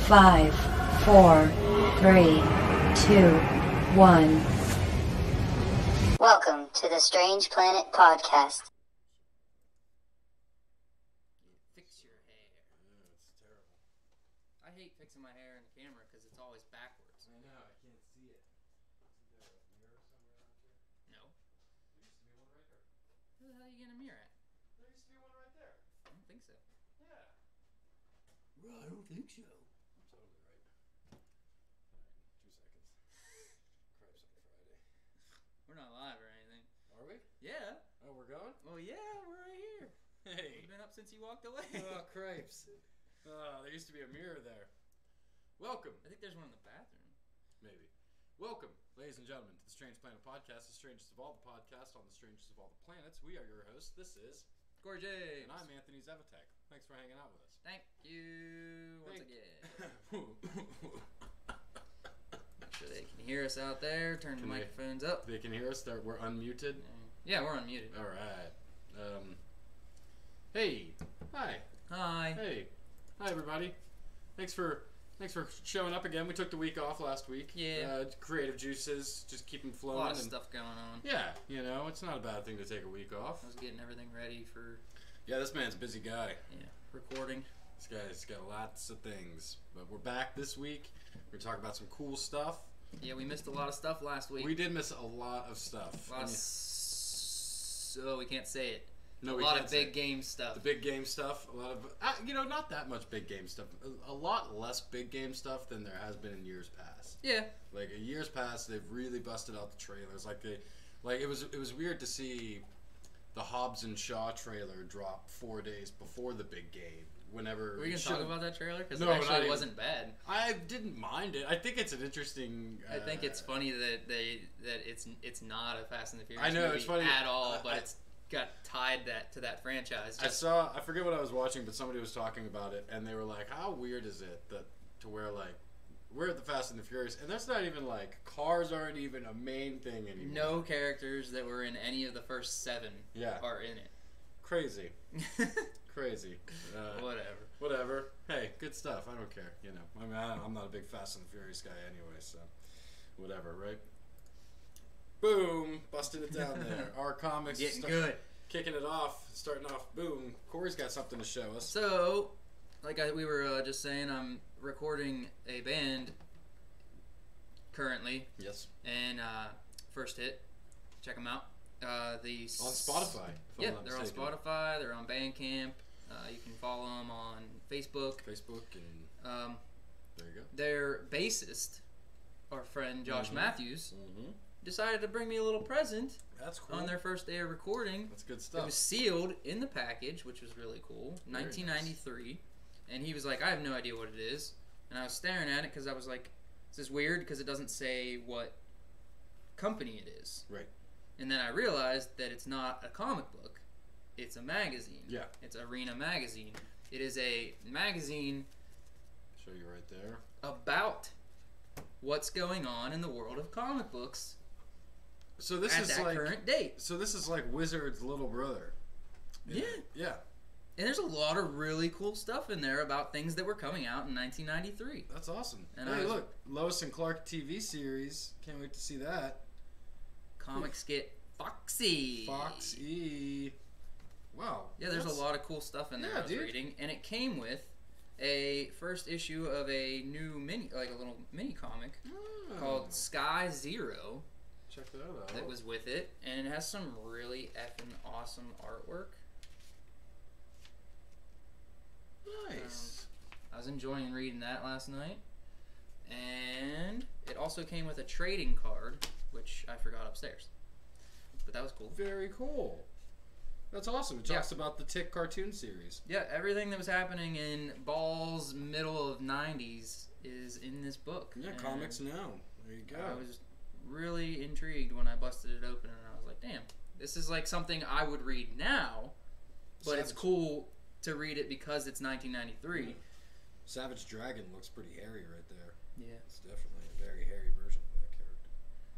5, 4, 3, 2, 1. Welcome to the Strange Planet Podcast. Fix your hair. Yeah, it's terrible. I hate fixing my hair in the camera because it's always backwards. I know, I can't see it. Is there a mirror somewhere around here? No. There used to be one right there. Where the hell are you getting a mirror at? There used to be one right there. I don't think so. Yeah. Well, I don't think so. I'm totally right. Alright, 2 seconds. Cripes on Friday. We're not live or anything. Are we? Yeah. Oh, we're going? Well, yeah, we're right here. Hey. We've been up since you walked away. Oh, cripes. There used to be a mirror there. Welcome. I think there's one in the bathroom. Maybe. Welcome, ladies and gentlemen, to the Strange Planet Podcast, the strangest of all the podcasts on the strangest of all the planets. We are your hosts. This is, Gorgeous. and I'm Anthony Zevatek. Thanks for hanging out with us. Thank you once again. Make sure they can hear us out there. Turn the Can they- microphones up. They can hear us. We're unmuted. Yeah, we're unmuted. All right. Hey. Hi. Hi. Hey. Hi, everybody. Thanks for showing up again. We took the week off last week. Yeah. Creative juices, just keep them A flowing. lot of and stuff going on. Yeah, it's not a bad thing to take a week off. I was getting everything ready for, Yeah, this man's a busy guy. recording. This guy's got lots of things. But we're back this week. We're talking about some cool stuff. Yeah, we missed a lot of stuff last week. We did miss a lot of stuff. So we can't say it. No, a we lot can't of say big game stuff. The big game stuff, a lot of, not that much big game stuff. A lot less big game stuff than there has been in years past. Yeah. Like in years past, they've really busted out the trailers. It was weird to see the Hobbs and Shaw trailer drop 4 days before the big game. Whenever Were you gonna talk about that trailer? Because No, it not actually even. wasn't bad. I didn't mind it. I think it's an interesting. I think it's funny that it's not a Fast and the Furious I know, movie it's funny. at all, but it's got tied to that franchise. I forget what I was watching, but somebody was talking about it, and they were like, "How weird is it that to where like we're at the Fast and the Furious, and that's not even like cars aren't even a main thing anymore." No characters that were in any of the first 7 are in it. Crazy. Crazy. Whatever. Hey, good stuff. I don't care. I mean, I'm not a big Fast and the Furious guy anyway, so whatever, right? Boom, busting it down there. Our comics Getting good. Kicking it off, starting off. Boom. Corey's got something to show us. So, we were just saying, I'm recording a band currently. Yes. And First Hit, check them out. On Spotify. Yeah, they're on Spotify. They're on Bandcamp. You can follow them on Facebook. And there you go. Their bassist, our friend Josh Matthews, Mm-hmm. decided to bring me a little present. That's cool. On their first day of recording. That's good It stuff. was sealed in the package, which was really cool. Very 1993. Nice. And he was like, I have no idea what it is. And I was staring at it because I was like, this is weird because it doesn't say what company it is. Right. And then I realized that it's not a comic book. It's a magazine. Yeah. It's Arena Magazine. It is a magazine Show you right there. about what's going on in the world of comic books So this at is that like current date. So this is like Wizard's little brother. Yeah. Yeah. And there's a lot of really cool stuff in there about things that were coming out in 1993. That's awesome. And hey, look, Lois and Clark TV series. Can't wait to see that. Comic skit Foxy. Foxy. Wow. Yeah, there's a lot of cool stuff in there I was reading. And it came with a first issue of a new a little mini comic called Sky Zero. Check that out. That was with it. And it has some really effing awesome artwork. Nice. I was enjoying reading that last night. And it also came with a trading card, which I forgot upstairs. But that was cool. Very cool. That's awesome. It talks about the Tick cartoon series. Yeah, everything that was happening in Ball's middle of 90s is in this book. Yeah, and comics now. There you go. I was really intrigued when I busted it open, and I was like, damn, this is like something I would read now, but it's cool to read it because it's 1993. Yeah. Savage Dragon looks pretty hairy right there. Yeah. It's definitely a very hairy version of that character.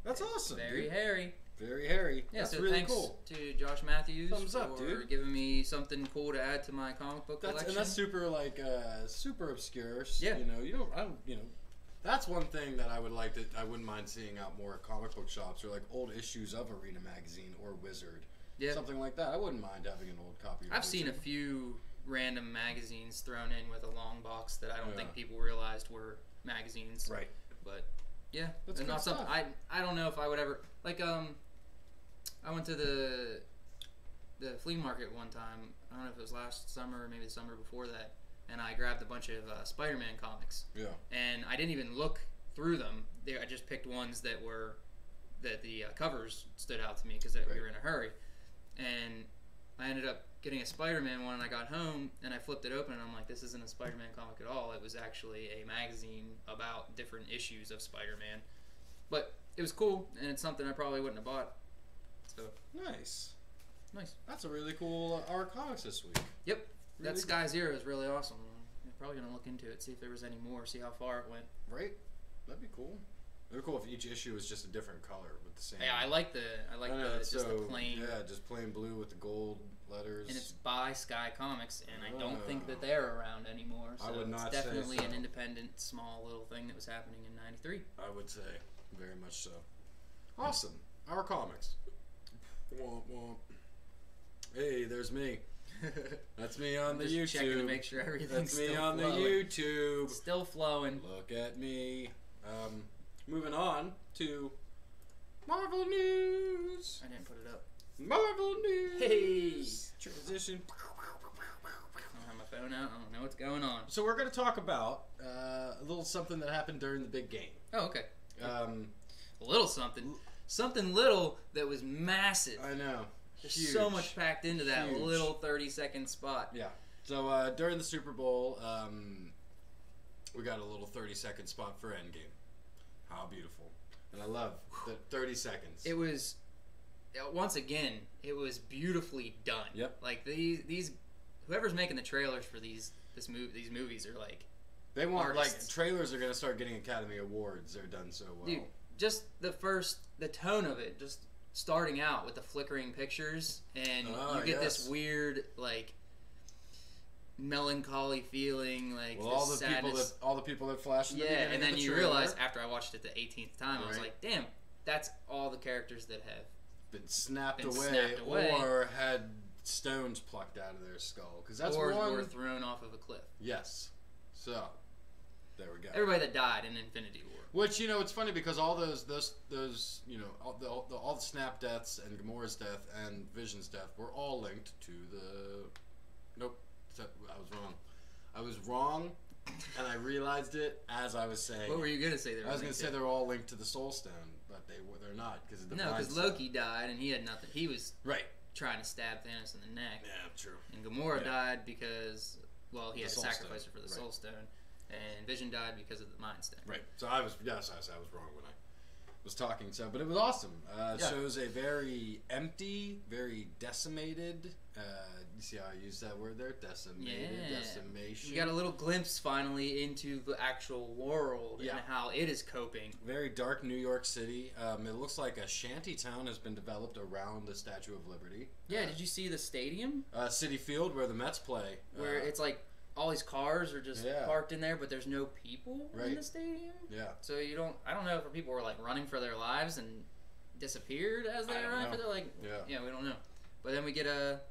That's awesome. Very dude. hairy. Very hairy. Yeah, That's so really thanks cool. to Josh Matthews Thumbs up, for dude. giving me something cool to add to my comic book collection. And that's super super obscure. Yeah. You know, that's one thing that I would like I wouldn't mind seeing out more at comic book shops, or like old issues of Arena Magazine or Wizard. Yeah. Something like that. I wouldn't mind having an old copy of I've seen a Wizard. few random magazines thrown in with a long box that I don't think people realized were magazines. Right. But yeah, That's and good not something stuff. I don't know if I would ever like I went to the flea market one time. I don't know if it was last summer or maybe the summer before that, and I grabbed a bunch of Spider-Man comics. Yeah. And I didn't even look through them. I just picked ones that the covers stood out to me because we were in a hurry. And I ended up getting a Spider-Man one, and I got home and I flipped it open, and I'm like, this isn't a Spider-Man comic at all. It was actually a magazine about different issues of Spider-Man. But it was cool, and it's something I probably wouldn't have bought. So Nice. nice. That's a really cool our comics this week. Yep. Really That Sky Zero is really awesome. I'm probably gonna look into it, see if there was any more, see how far it went. Right? That'd be cool. It'd be cool if each issue was just a different color with the same. Yeah, I like the plain. Yeah, just plain blue with the gold letters. And it's by Sky Comics, and I don't think that they're around anymore. So I would not it's say definitely so. an independent, small little thing that was happening in '93. I would say very much so. Awesome. Our comics. Womp womp. Hey, there's me. That's me on the Just YouTube. checking to make sure everything's That's me still on flowing. the YouTube. Still flowing. Look at me. Moving on to Marvel News. I didn't put it up. Marvel News. Hey. Transition. I don't have my phone out. I don't know what's going on. So we're going to talk about a little something that happened during the big game. Oh, okay. A little something. Something little that was massive. I know. There's Huge. so much packed into that Huge. little 30-second spot. Yeah. So during the Super Bowl, we got a little 30-second spot for Endgame. How beautiful. And I love the 30 seconds. It was, once again, it was beautifully done. Yep. Like these whoever's making the trailers for these movies are like, They want, artists. like, trailers are going to start getting Academy Awards. They're done so well. dude, just the tone of it, just starting out with the flickering pictures, and you get this weird, like, melancholy feeling, like, Well, this sadness. all the people that flashed in the beginning and then of the you trailer realize after I watched it the 18th time, I was Right. like, damn, that's all the characters that have. been snapped been away, snapped away. or had stones plucked out of their skull. Because that's or one... were thrown off of a cliff. Yes. So, there we go. Everybody that died in Infinity War. Which, you know, it's funny because all those you know, all the Snap deaths and Gamora's death and Vision's death were all linked to the... Nope. I was wrong. I was wrong, and I realized it as I was saying What were you gonna say? They were I was going linked to say they're all linked to the Soul Stone, but they're not because of the No, because Mind Loki died and he had nothing. He was Stone. Right. trying to stab Thanos in the neck. Yeah, true. And Gamora Yeah. died because, well, he The had to Soul sacrifice Stone. her for the Right. Soul Stone. And Vision died because of the Mind Stone. Right. So I was wrong when I was talking. So, but it was awesome. Shows a very empty, very decimated. You see how I use that word there? Decimated. Yeah. Decimation. We got a little glimpse finally into the actual world Yeah. and how it is coping. Very dark New York City. It looks like a shanty town has been developed around the Statue of Liberty. Yeah, did you see the stadium? City Field where the Mets play. Where it's like all these cars are just Yeah. parked in there, but there's no people in Right. the stadium. Yeah. So I don't know if people were like running for their lives and disappeared as they I were don't running know. for their Yeah. we don't know. But then we get a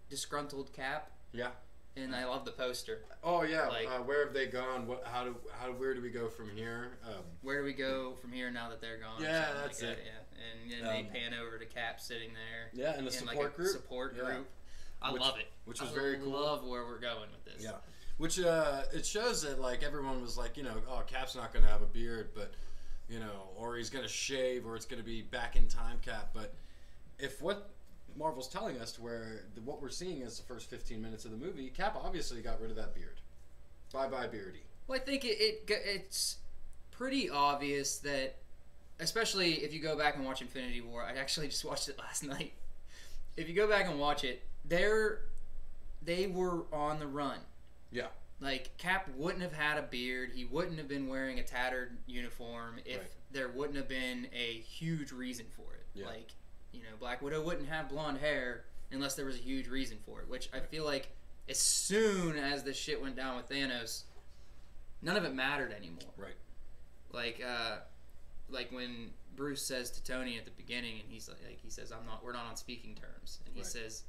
disgruntled Cap, Yeah. and I love the poster. Oh yeah. Like- Where have they gone? Where do we go from here? Where do we go from here now that they're gone? or Yeah, something that's like it. That, yeah. And then they pan over to Cap sitting there. Yeah, and a in support like a group. Support Yeah. group. I love it. Which was very cool. I love where we're going with this. Yeah, which it shows that like everyone was like, you know, oh, Cap's not gonna have a beard, but you know, or he's gonna shave, or it's gonna be back in time Cap. But if what Marvel's telling us, to where what we're seeing is the first 15 minutes of the movie, Cap obviously got rid of that beard. Bye bye beardy. Well, I think it's pretty obvious that, especially if you go back and watch Infinity War. I actually just watched it last night. If you go back and watch it, they were on the run. Yeah. Like, Cap wouldn't have had a beard. He wouldn't have been wearing a tattered uniform if there wouldn't have been a huge reason for it. Yeah. Like, Black Widow wouldn't have blonde hair unless there was a huge reason for it, which I feel like as soon as this shit went down with Thanos, none of it mattered anymore. Right. Like when Bruce says to Tony at the beginning, and he says, we're not on speaking terms. And he says,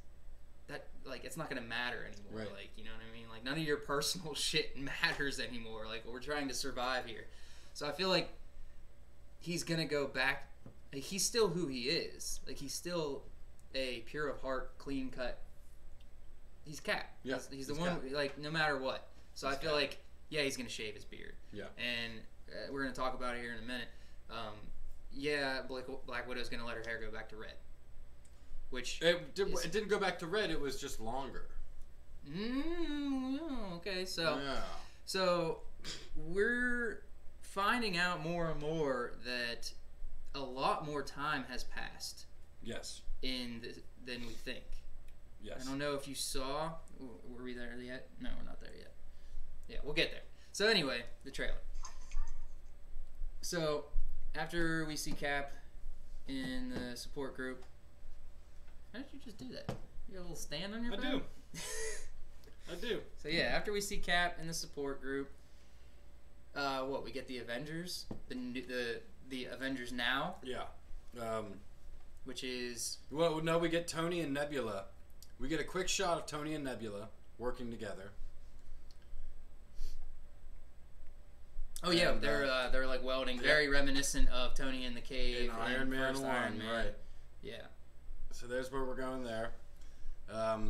that, like, it's not going to matter anymore. Right. Like, you know what I mean? Like, none of your personal shit matters anymore. Like, we're trying to survive here. So I feel like he's going to go back. Like, he's still who he is. Like, he's still a pure of heart, clean cut. He's Cap. Yeah. He's the one, Cap. Like, no matter what. So I feel like, yeah, he's going to shave his beard. Yeah. And we're going to talk about it here in a minute. Black Widow's going to let her hair go back to red. Which it didn't go back to red. It was just longer. Okay, so we're finding out more and more that a lot more time has passed. Yes. Than we think. Yes. I don't know if you saw. Were we there yet? No, we're not there yet. Yeah, we'll get there. So anyway, the trailer. So after we see Cap in the support group. How did you just do that? You got a little stand on your phone? I do. So yeah, after we see Cap in the support group, we get the Avengers, the Avengers Now. Yeah. Which is... Well, no, we get Tony and Nebula. We get a quick shot of Tony and Nebula working together. Oh yeah, they're like welding, very reminiscent of Tony in the cave in Iron Man 1, right? Yeah. So there's where we're going there,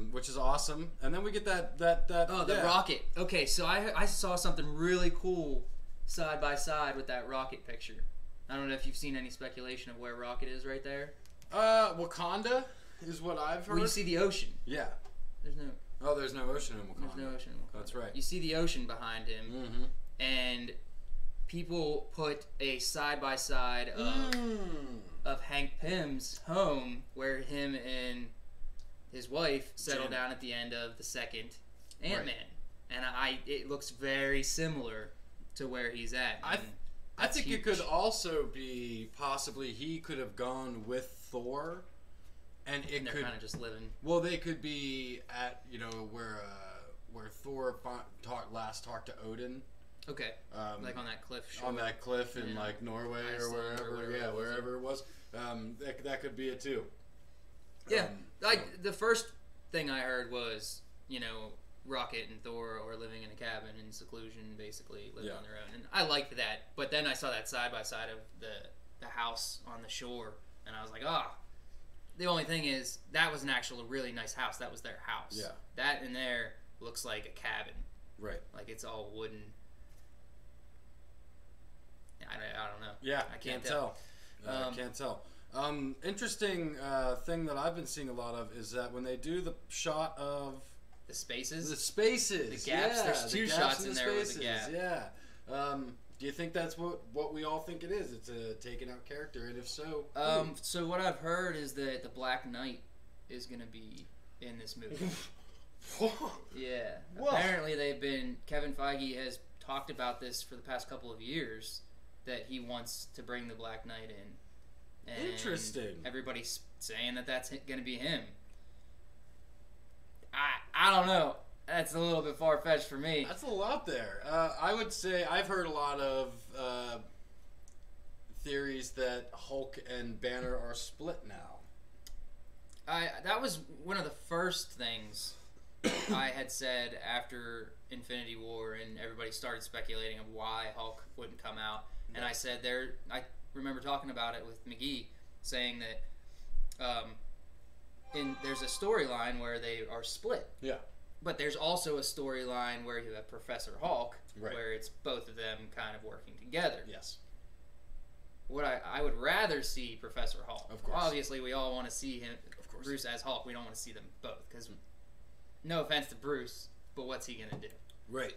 which is awesome. And then we get that the rocket. Okay, so I saw something really cool side by side with that rocket picture. I don't know if you've seen any speculation of where Rocket is right there. Wakanda is what I've heard. Well, you see the ocean. Yeah. There's no ocean in Wakanda. There's no ocean in Wakanda. That's right. You see the ocean behind him, and people put a side by side of Hank Pym's home, where him and his wife settle down at the end of the second Ant-Man, and it looks very similar to where he's at. I think huge. It could also be possibly he could have gone with Thor, and they're kind of just living. Well, they could be at where Thor last talked to Odin. Okay. Like on that cliff. On that cliff in like Norway Iceland or wherever. Wherever it was. That could be it too. Yeah. The first thing I heard was, Rocket and Thor are living in a cabin in seclusion, basically living on their own, and I liked that. But then I saw that side by side of the house on the shore, and I was like, The only thing is that was an actual really nice house. That was their house. Yeah. That in there looks like a cabin. Right. Like it's all wooden. I don't know. Yeah, I can't tell. Can't tell. Interesting thing that I've been seeing a lot of is that when they do the shot of the spaces, the gaps. Yeah, there's two shots in there with the gap. Yeah. Do you think that's what we all think it is? It's a taken out character, and if so, so what I've heard is that the Black Knight is going to be in this movie. Yeah. Whoa. Apparently, Kevin Feige has talked about this for the past couple of years, that he wants to bring the Black Knight in. And interesting. Everybody's saying that that's going to be him. I don't know. That's a little bit far-fetched for me. That's a little out there. I would say I've heard a lot of theories that Hulk and Banner are split now. That was one of the first things I had said after Infinity War, and everybody started speculating of why Hulk wouldn't come out. And I said I remember talking about it with McGee, saying that there's a storyline where they are split. Yeah. But there's also a storyline where you have Professor Hulk, right, where it's both of them kind of working together. Yes. What I would rather see Professor Hulk. Of course. Obviously, we all want to see him, of course, Bruce as Hulk. We don't want to see them both, because no offense to Bruce, but what's he gonna do? Right.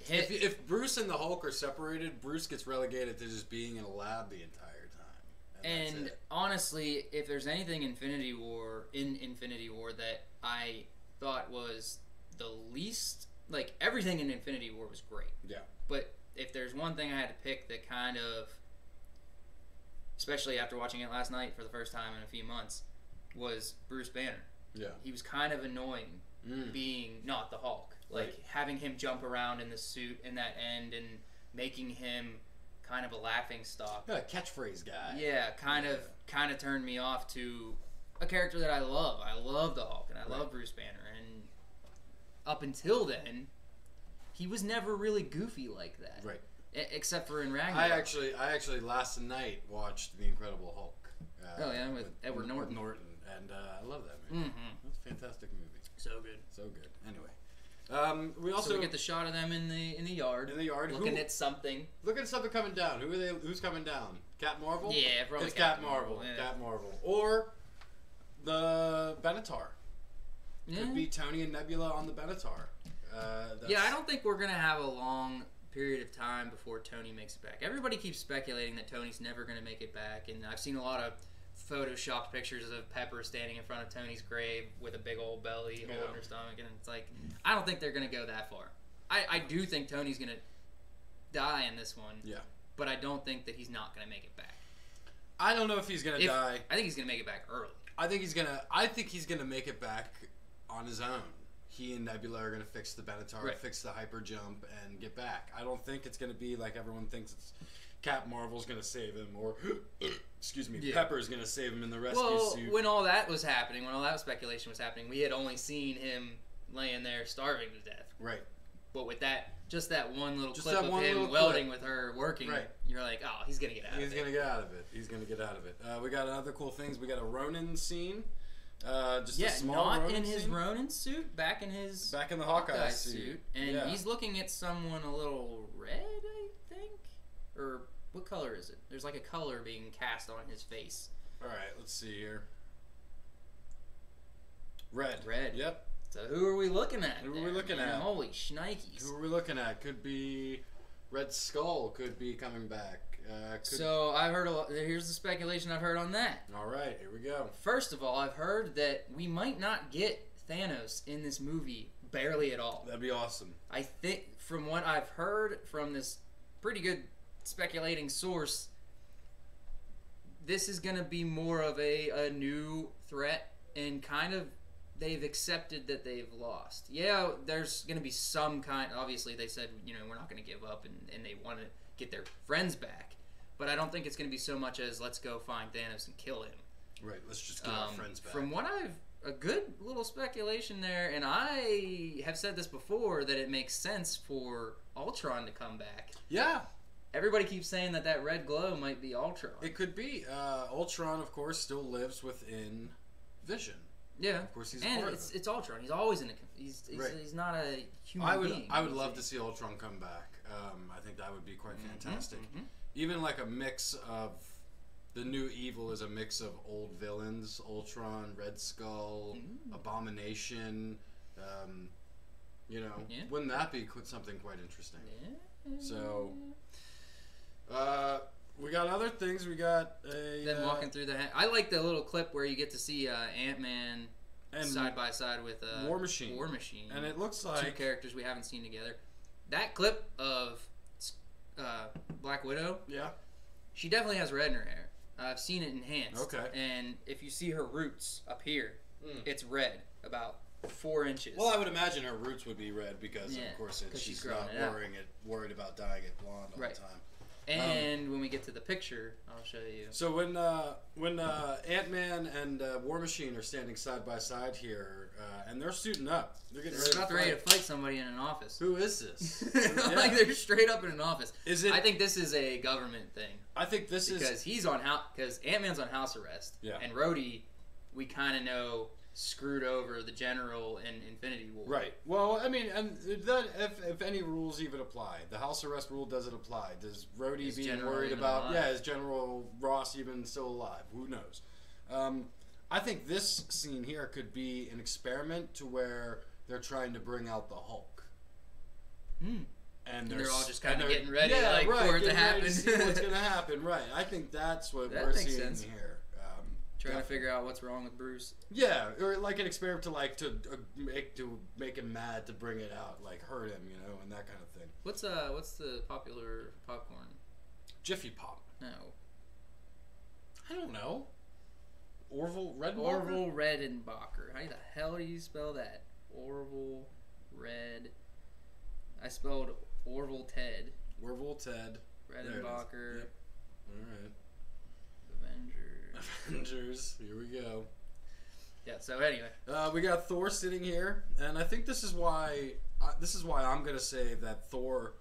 If Bruce and the Hulk are separated, Bruce gets relegated to just being in a lab the entire time. And honestly, if there's anything in Infinity War that I thought was the least like everything in Infinity War was great. Yeah. But if there's one thing I had to pick that kind of, especially after watching it last night for the first time in a few months, was Bruce Banner. Yeah. He was kind of annoying being not the Hulk. Like having him jump around in the suit in that end and making him kind of a laughing stock. Yeah, catchphrase guy. Yeah, kind of turned me off to a character that I love. I love the Hulk and I love Bruce Banner, and up until then, he was never really goofy like that. Right. Except for in Ragnarok. I actually last night watched The Incredible Hulk. With Edward Norton. And I love that movie. Mm-hmm. It's a fantastic movie. So good. So good. Anyway, we also get the shot of them in the yard. In the yard, looking at something. Looking at something coming down. Who are they? Who's coming down? Cap Marvel. Yeah, probably. It's Cap Marvel. Yeah. Cap Marvel, or the Benatar. Yeah. Could be Tony and Nebula on the Benatar. I don't think we're gonna have a long period of time before Tony makes it back. Everybody keeps speculating that Tony's never gonna make it back, and I've seen a lot of photoshopped pictures of Pepper standing in front of Tony's grave with a big old belly holding her stomach, and it's like, I don't think they're gonna go that far. I do think Tony's gonna die in this one. Yeah. But I don't think that he's not gonna make it back. I don't know if he's gonna die. I think he's gonna make it back early. I think he's gonna make it back on his own. He and Nebula are gonna fix the Benatar, fix the hyper jump, and get back. I don't think it's gonna be like everyone thinks it's Cap Marvel's gonna save him, or excuse me, Pepper's gonna save him in the rescue suit. When all that was happening, when all that speculation was happening, we had only seen him laying there starving to death. Right. But with that, just that one little clip of him welding with her working, you're like, oh, he's gonna get out of it. He's gonna get out of it. He's gonna get out of it. We got other cool things. We got a Ronin scene. Just a small not Ronin in his scene. Ronin suit, back in the Hawkeye suit, and he's looking at someone a little red, I think, or what color is it? There's like a color being cast on his face. All right, let's see here. Red. Yep. So who are we looking at? Who are we looking at? Holy shnikes. Who are we looking at? Could be Red Skull. Could be coming back. So I've heard a lot. Here's the speculation I've heard on that. All right, here we go. First of all, I've heard that we might not get Thanos in this movie barely at all. That'd be awesome. I think from what I've heard from this pretty good speculating source, this is going to be more of a new threat, and kind of they've accepted that they've lost. Yeah, there's going to be some kind. Obviously, they said, we're not going to give up, and they want to get their friends back. But I don't think it's going to be so much as let's go find Thanos and kill him. Right, let's just get our friends back. From what a good little speculation there, and I have said this before, that it makes sense for Ultron to come back. Yeah. Everybody keeps saying that red glow might be Ultron. It could be. Ultron, of course, still lives within Vision. Yeah. Of course, he's and part of it. It's Ultron. He's always in a... He's not a human being. I would love to see Ultron come back. I think that would be quite fantastic. Mm-hmm. Even like a mix of... The new evil is a mix of old villains. Ultron, Red Skull, Abomination. Wouldn't that be something quite interesting? Yeah. So... we got other things. We got them walking through the... I like the little clip where you get to see Ant-Man side by side with War Machine. And it looks like... two characters we haven't seen together. That clip of Black Widow... Yeah. She definitely has red in her hair. I've seen it enhanced. Okay. And if you see her roots up here, it's red, about 4 inches. Well, I would imagine her roots would be red because, of course, she's not worried about dyeing it blonde all the time. And when we get to the picture, I'll show you. So when Ant-Man and War Machine are standing side by side here, and they're suiting up, they're ready to fight somebody in an office. Who is this? Like they're straight up in an office. Is it? I think this is a government thing. I think this is because because Ant-Man's on house arrest. Yeah. And Rhodey, we kind of know, screwed over the general in Infinity War. Right. Well, I mean, and that if any rules even apply, the house arrest rule doesn't apply. Does Rhodey being worried about? Yeah, is General Ross even still alive? Who knows? I think this scene here could be an experiment to where they're trying to bring out the Hulk. And they're all just kind of getting ready for it to happen. To see what's going to happen, right? I think that's what we're seeing here. Trying to figure out what's wrong with Bruce. Yeah, or like an experiment to make him mad, to bring it out, like hurt him, and that kind of thing. What's the popular popcorn? Jiffy Pop. No. I don't know. Orville Redenbacher? Orville Redenbacher. How the hell do you spell that? Orville Red. I spelled Orville Ted. Orville Ted. Redenbacher. Yep. All right. Avengers. Here we go. Yeah. So anyway, we got Thor sitting here, and I think this is why I'm gonna say that Thor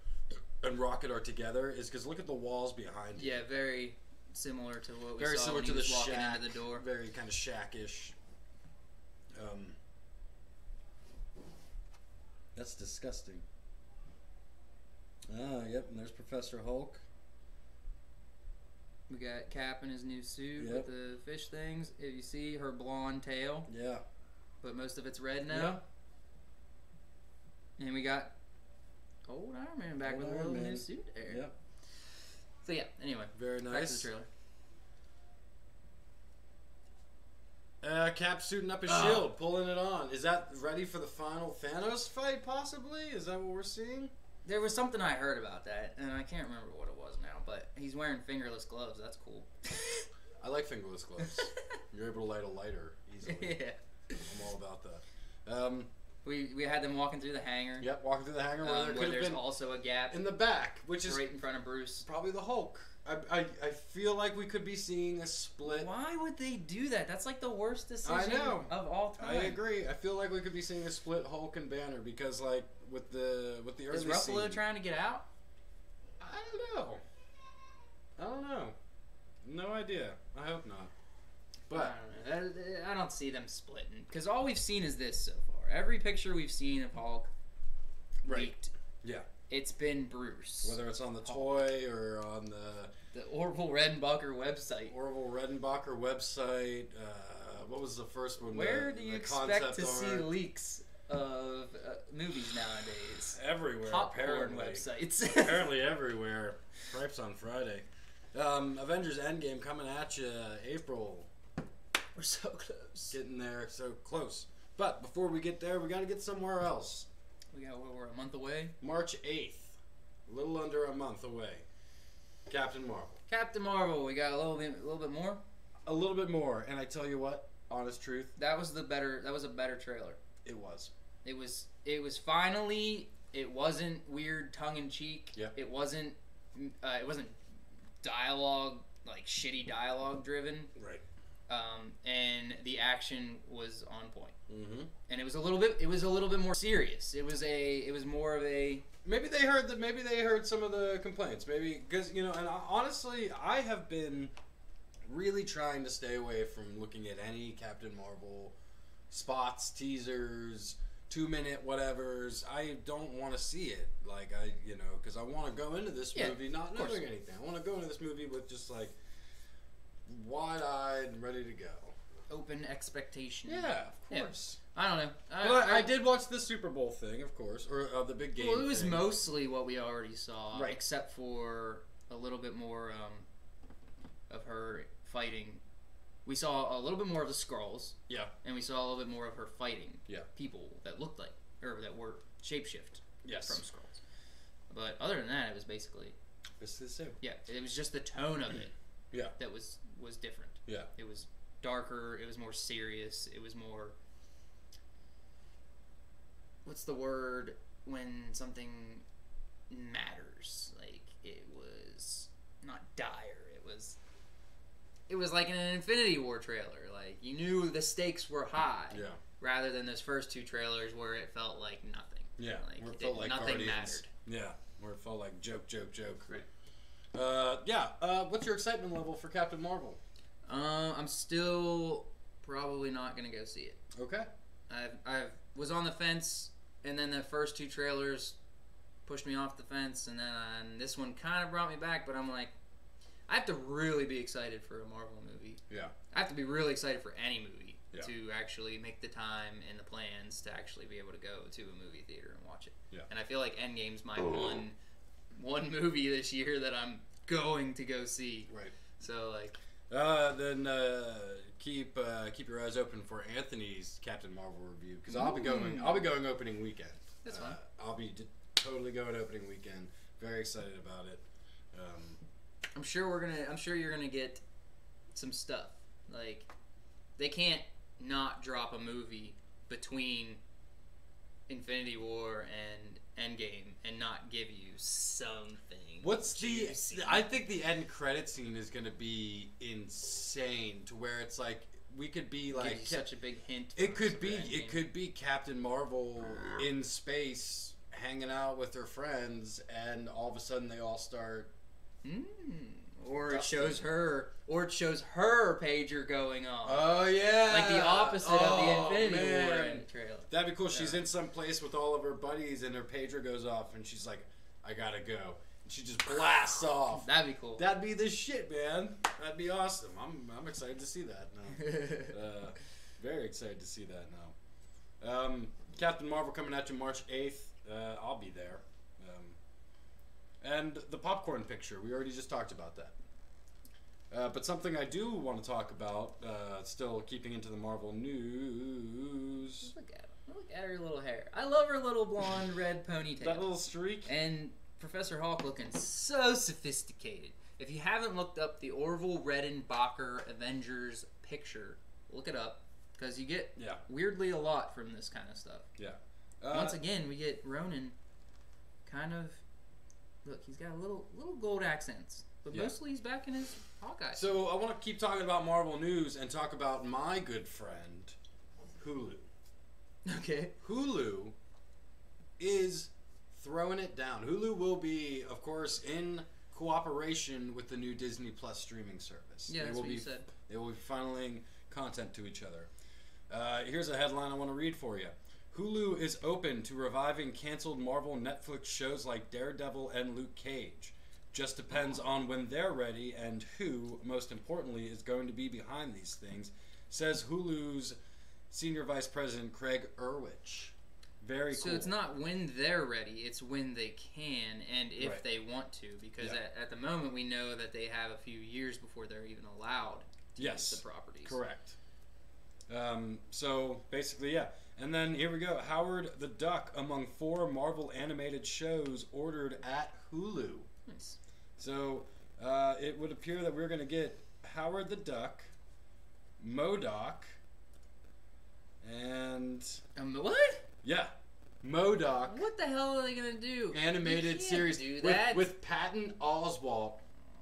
and Rocket are together, is because look at the walls behind you. Yeah, very similar to what we Very saw similar when to he was the walking shack. into the door. Very kind of shackish. That's disgusting. Ah, yep, and there's Professor Hulk. We got Cap in his new suit Yep. with the fish things. If you see her blonde tail, Yeah. but most of it's red now. And we got old Iron Man back Old with a Iron little Man. new suit there. Yep. So yeah, anyway. Very Back to the nice. trailer. Cap suiting up his shield, pulling it on. Is that ready for the final Thanos fight, possibly? Is that what we're seeing? There was something I heard about that, and I can't remember what it was now, but he's wearing fingerless gloves. That's cool. I like fingerless gloves. You're able to light a lighter easily. Yeah. I'm all about that. We had them walking through the hangar. Yep, walking through the hangar where there Where could have there's been also a gap in the back, which is right in front of Bruce. probably the Hulk. I feel like we could be seeing a split. Why would they do that? That's like the worst decision I know. of all time. I agree. I feel like we could be seeing a split Hulk and Banner because, like, with the early Is Ruffalo scene, trying to get out? I don't know. No idea. I hope not. But I don't know. I don't see them splitting because all we've seen is this so far. Every picture we've seen of Hulk leaked. yeah, It's been Bruce. whether it's on the toy or on the Orville Redenbacher website. Orville Redenbacher website. What was the first one? Where do you the expect concept to see art? leaks of movies nowadays? Everywhere, Popcorn apparently. websites. Apparently everywhere. Stripes on Friday. Avengers Endgame coming at you April. We're so close. Getting there so close. But before we get there, we got to get somewhere else. We're a month away. March 8th. A little under a month away. Captain Marvel. Captain Marvel. We got a little bit more. A little bit more, and I tell you what, honest truth, That was a better trailer. it was. It was finally. It wasn't weird tongue in cheek. Yep. It wasn't dialogue, like shitty dialogue driven. Right. And the action was on point. Mm-hmm. And it was a little bit more serious. It was more of a. Maybe they heard some of the complaints. Maybe because and honestly, I have been really trying to stay away from looking at any Captain Marvel spots, teasers, 2-minute whatevers. I don't want to see it. Like because I want to go into this movie not knowing anything. I want to go into this movie with just like wide-eyed and ready to go. Open expectation. Yeah, of course. I don't know. But I did watch the Super Bowl thing, of course, or the big game. Well, it was thing. mostly what we already saw, Right. except for a little bit more of her fighting. We saw a little bit more of the Skrulls. Yeah. And we saw a little bit more of her fighting. Yeah. People that looked like, or that were shapeshift. Yes. From Skrulls. But other than that, it was basically. It's the same. Yeah, it was just the tone of it. Yeah. That was different. Yeah. It was darker. It was more serious. It was more. What's the word when something matters? Like it was not dire. It was like an Infinity War trailer. Like you knew the stakes were high. Yeah. Rather than those first two trailers where it felt like nothing. Yeah. Like, Where it felt like nothing Guardians. mattered. Yeah. Where it felt like joke. Right. What's your excitement level for Captain Marvel? I'm still probably not gonna go see it. Okay. I was on the fence, and then the first two trailers pushed me off the fence, and then this one kind of brought me back. But I'm like, I have to really be excited for a Marvel movie. Yeah. I have to be really excited for any movie Yeah. to actually make the time and the plans to actually be able to go to a movie theater and watch it. Yeah. And I feel like Endgame's my one movie this year that I'm going to go see. Right. So like. Then keep your eyes open for Anthony's Captain Marvel review because I'll be going opening weekend. That's fine. I'll be totally going opening weekend. Very excited about it. I'm sure you're gonna get some stuff. Like, they can't not drop a movie between Infinity War and Endgame and not give you something. What's juicy. I think the end credit scene is gonna be insane to where it's like we could be like Gives you such a big hint. it for could be Endgame. Captain Marvel in space hanging out with her friends and all of a sudden they all start Or it shows her pager going off. Oh yeah, Like the opposite of the Infinity War trailer. That'd be cool. She's in some place with all of her buddies and her pager goes off and she's like, I gotta go. And she just blasts off. That'd be cool. That'd be the shit, man. That'd be awesome. I'm excited to see that now. Very excited to see that now. Captain Marvel coming at you March 8th. I'll be there. And the popcorn picture, we already just talked about that. But something I do want to talk about, still keeping into the Marvel news. Look at her little hair. I love her little blonde red ponytail. That little streak. And Professor Hulk looking so sophisticated. If you haven't looked up the Orville Redenbacher Avengers picture, look it up. Because you get weirdly a lot from this kind of stuff. Yeah. Once again, we get Ronan kind of... Look, he's got a little gold accents. But mostly he's back in his Hawkeye. So I want to keep talking about Marvel news and talk about my good friend, Hulu. Okay. Hulu is throwing it down. Hulu will be, of course, in cooperation with the new Disney Plus streaming service. Yeah, that's what you said. They will be funneling content to each other. Here's a headline I want to read for you. Hulu is open to reviving canceled Marvel Netflix shows like Daredevil and Luke Cage. Just depends on when they're ready and who, most importantly, is going to be behind these things, says Hulu's Senior Vice President Craig Erwich. Very cool. So it's not when they're ready, it's when they can and if they want to. Because at the moment we know that they have a few years before they're even allowed to use the properties. Correct. So basically, And then here we go. Howard the Duck among 4 Marvel animated shows ordered at Hulu. Nice. So it would appear that we're going to get Howard the Duck, MODOK, and... what? Yeah. MODOK. What the hell are they going to do? Animated series do that. With Patton Oswalt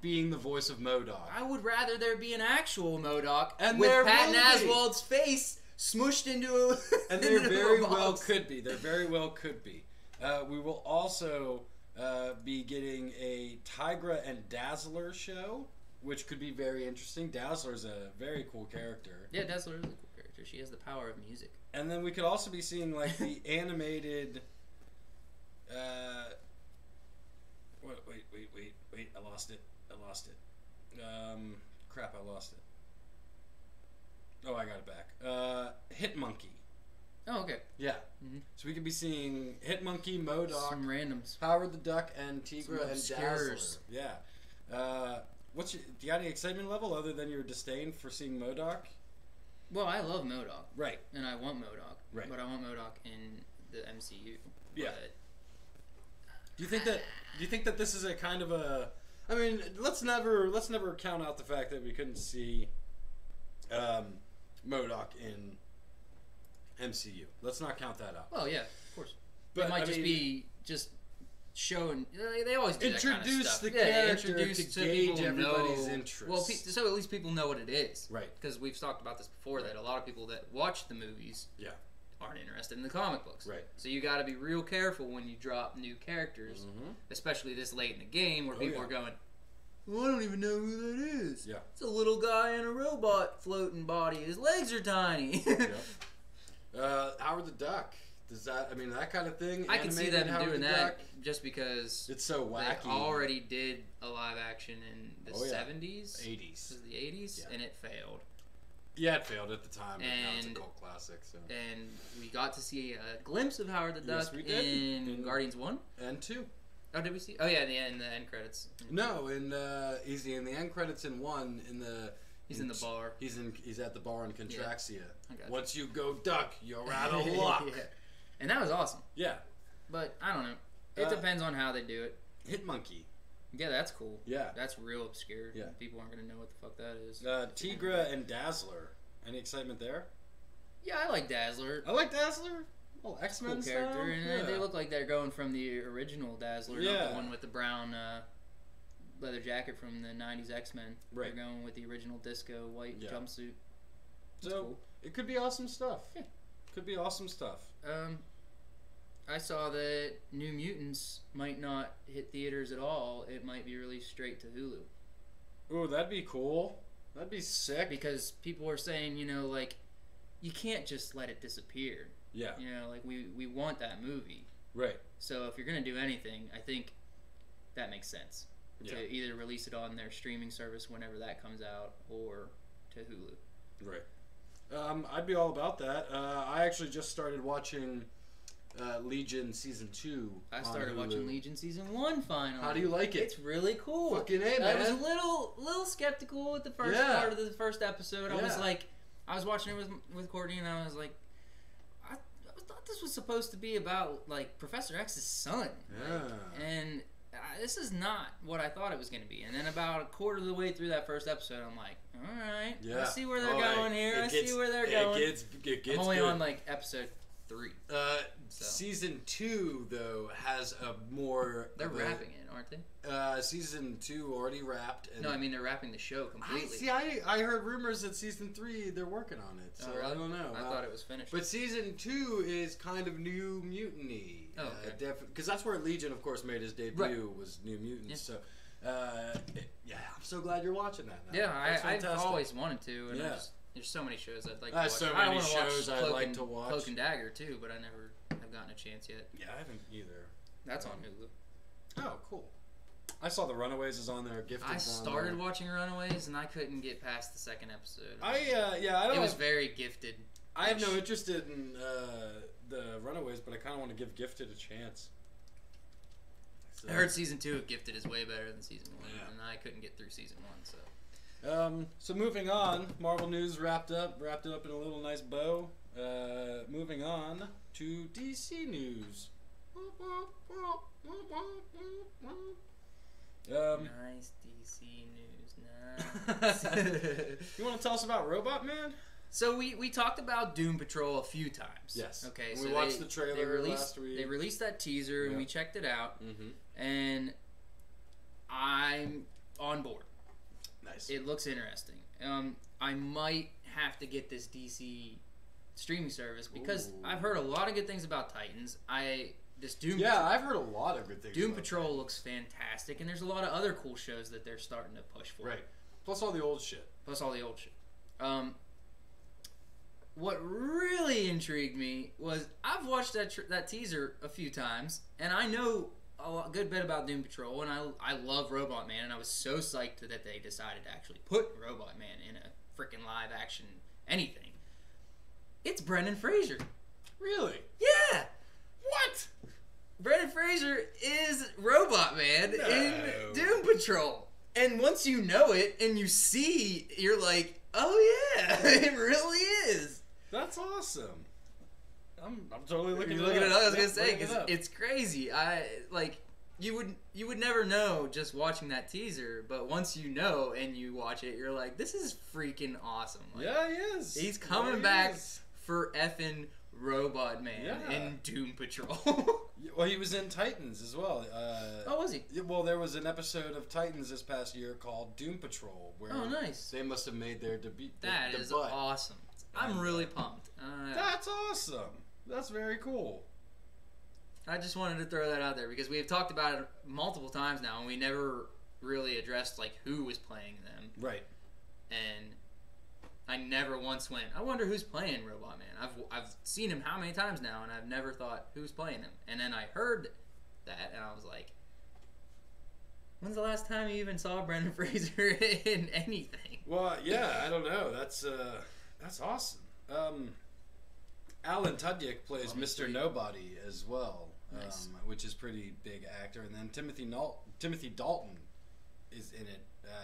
being the voice of MODOK. I would rather there be an actual MODOK and with Patton Oswalt's face smushed into a and there very well could be. There very well could be. We will also be getting a Tigra and Dazzler show, which could be very interesting. Dazzler's a very cool character. Yeah, Dazzler is a cool character. She has the power of music. And then we could also be seeing like the animated. Wait! I lost it. Crap! I lost it. Oh, I got it back. Hitmonkey. Oh, okay. Yeah. Mm-hmm. So we could be seeing Hitmonkey, MODOK, some randoms, Howard the Duck, and Tigra and Dazzler. Yeah. Do you got any excitement level other than your disdain for seeing MODOK? Well, I love MODOK. Right. And I want MODOK. Right. But I want MODOK in the MCU. Yeah. But Do you think that this is a kind of a? I mean, let's never count out the fact that we couldn't see MODOK in MCU. Let's not count that out. Well, yeah, of course. But it might be showing. They always do that kind of introduce stuff. the character introduce to gauge people everybody's know, interest. Well, so at least people know what it is. Right. Because we've talked about this before, that a lot of people that watch the movies aren't interested in the comic books. Right. So you got to be real careful when you drop new characters, especially this late in the game where people are going, well, I don't even know who that is. Yeah. It's a little guy in a robot floating body. His legs are tiny. Howard the Duck. Does that? I mean, that kind of thing. I can see them doing that Duck, just because it's so wacky. They already did a live action in the 70s, 80s. This is the 80s, and it failed. Yeah, it failed at the time, but now it's a cult classic. So. And we got to see a glimpse of Howard the Duck in Guardians 1 and 2. Oh, did we see? Oh, yeah, in the end credits. No, in the end credits in 1, in the He's in the bar. He's at the bar in Contraxia. I got you. Once you go duck, you're out of luck. Yeah. And that was awesome. Yeah. But I don't know. It depends on how they do it. Hit Monkey. Yeah, that's cool. Yeah. That's real obscure. Yeah. People aren't gonna know what the fuck that is. Tigra and Dazzler. Any excitement there? Yeah, I like Dazzler. I like Dazzler. Oh, X-Men Cool style. character, and Yeah. they look like they're going from the original Dazzler, not the one with the brown leather jacket from the '90s X-Men. Right. They're going with the original disco white jumpsuit. So cool. It could be awesome stuff. Yeah. Could be awesome stuff. I saw that New Mutants might not hit theaters at all. It might be released straight to Hulu. Ooh, that'd be cool. That'd be sick. Because people are saying, like, you can't just let it disappear. Yeah. Like, we want that movie. Right. So if you're going to do anything, I think that makes sense. Yeah. To either release it on their streaming service whenever that comes out or to Hulu. Right. I'd be all about that. I actually just started watching Legion Season 2. I started watching Legion Season 1 finally. How do you like it? It's really cool. Fucking A, man. I was a little skeptical with the first part of the first episode. I was like, I was watching it with Courtney, and I was like, I thought this was supposed to be about, like, Professor X's son. Yeah. Like, and this is not what I thought it was going to be. And then about a quarter of the way through that first episode, I'm like, all right, I see where they're going here. I see where they're going. It gets I'm only good. on, like, episode 3. Season 2 though has a more. They're wrapping it, aren't they? Season 2 already wrapped. And no, I mean they're wrapping the show completely. I heard rumors that Season 3 they're working on it. So really? I don't know. I thought it was finished. But Season 2 is kind of New Mutiny. Oh, okay. Because that's where Legion, of course, made his debut. Was New Mutants. Yeah. So, I'm so glad you're watching that now. Yeah, I've fantastic. always wanted to. And Yeah. there's so many shows I'd like to watch. So I many wanna shows watch I'd like to watch. Cloak and Dagger too, but I never have gotten a chance yet. Yeah, I haven't either. That's on Hulu. Oh, cool. I saw The Runaways is on there. Gifted. I started watching Runaways and I couldn't get past the second episode. I don't. It was very Gifted. I have no interest in the Runaways, but I kind of want to give Gifted a chance. So. I heard season 2 of Gifted is way better than season 1, Yeah. and I couldn't get through season 1. So moving on, Marvel news wrapped it up in a little nice bow. Moving on to DC news. Nice DC news, nice. You want to tell us about Robot Man? So we talked about Doom Patrol a few times. Yes. Okay. We watched the trailer last week. They released that teaser and we checked it out. Mm-hmm. And I'm on board. Nice. It looks interesting. I might have to get this DC streaming service because I've heard a lot of good things about Titans. I've heard a lot of good things. Doom Patrol looks fantastic, and there's a lot of other cool shows that they're starting to push for. Right. Plus all the old shit. What really intrigued me was I've watched that teaser a few times, and I know a good bit about Doom Patrol, and I love Robot Man, and I was so psyched that they decided to actually put Robot Man in a freaking live action anything. It's Brendan Fraser. Really? Yeah! What? Brendan Fraser is Robot Man in Doom Patrol. And once you know it and you see, you're like, oh yeah, it really is. That's awesome. I'm totally looking You're looking it up. I was gonna say because it's crazy. You would never know just watching that teaser, but once you know and you watch it, you're like, this is freaking awesome. Like, yeah, he is. He's coming back for effing Robot Man in Doom Patrol. Well, he was in Titans as well. Was he? Well, there was an episode of Titans this past year called Doom Patrol where nice. They must have made their debut. That is awesome. I'm really pumped. That's awesome. That's very cool. I just wanted to throw that out there because we have talked about it multiple times now, and we never really addressed like who was playing them. Right. And I never once went, I wonder who's playing Robot Man. I've seen him how many times now, and I've never thought who's playing him. And then I heard that, and I was like, when's the last time you even saw Brendan Fraser in anything? Well, yeah, I don't know. That's awesome. Alan Tudyk plays Mr. Nobody as well, nice. Which is pretty big actor. And then Timothy Dalton is in it.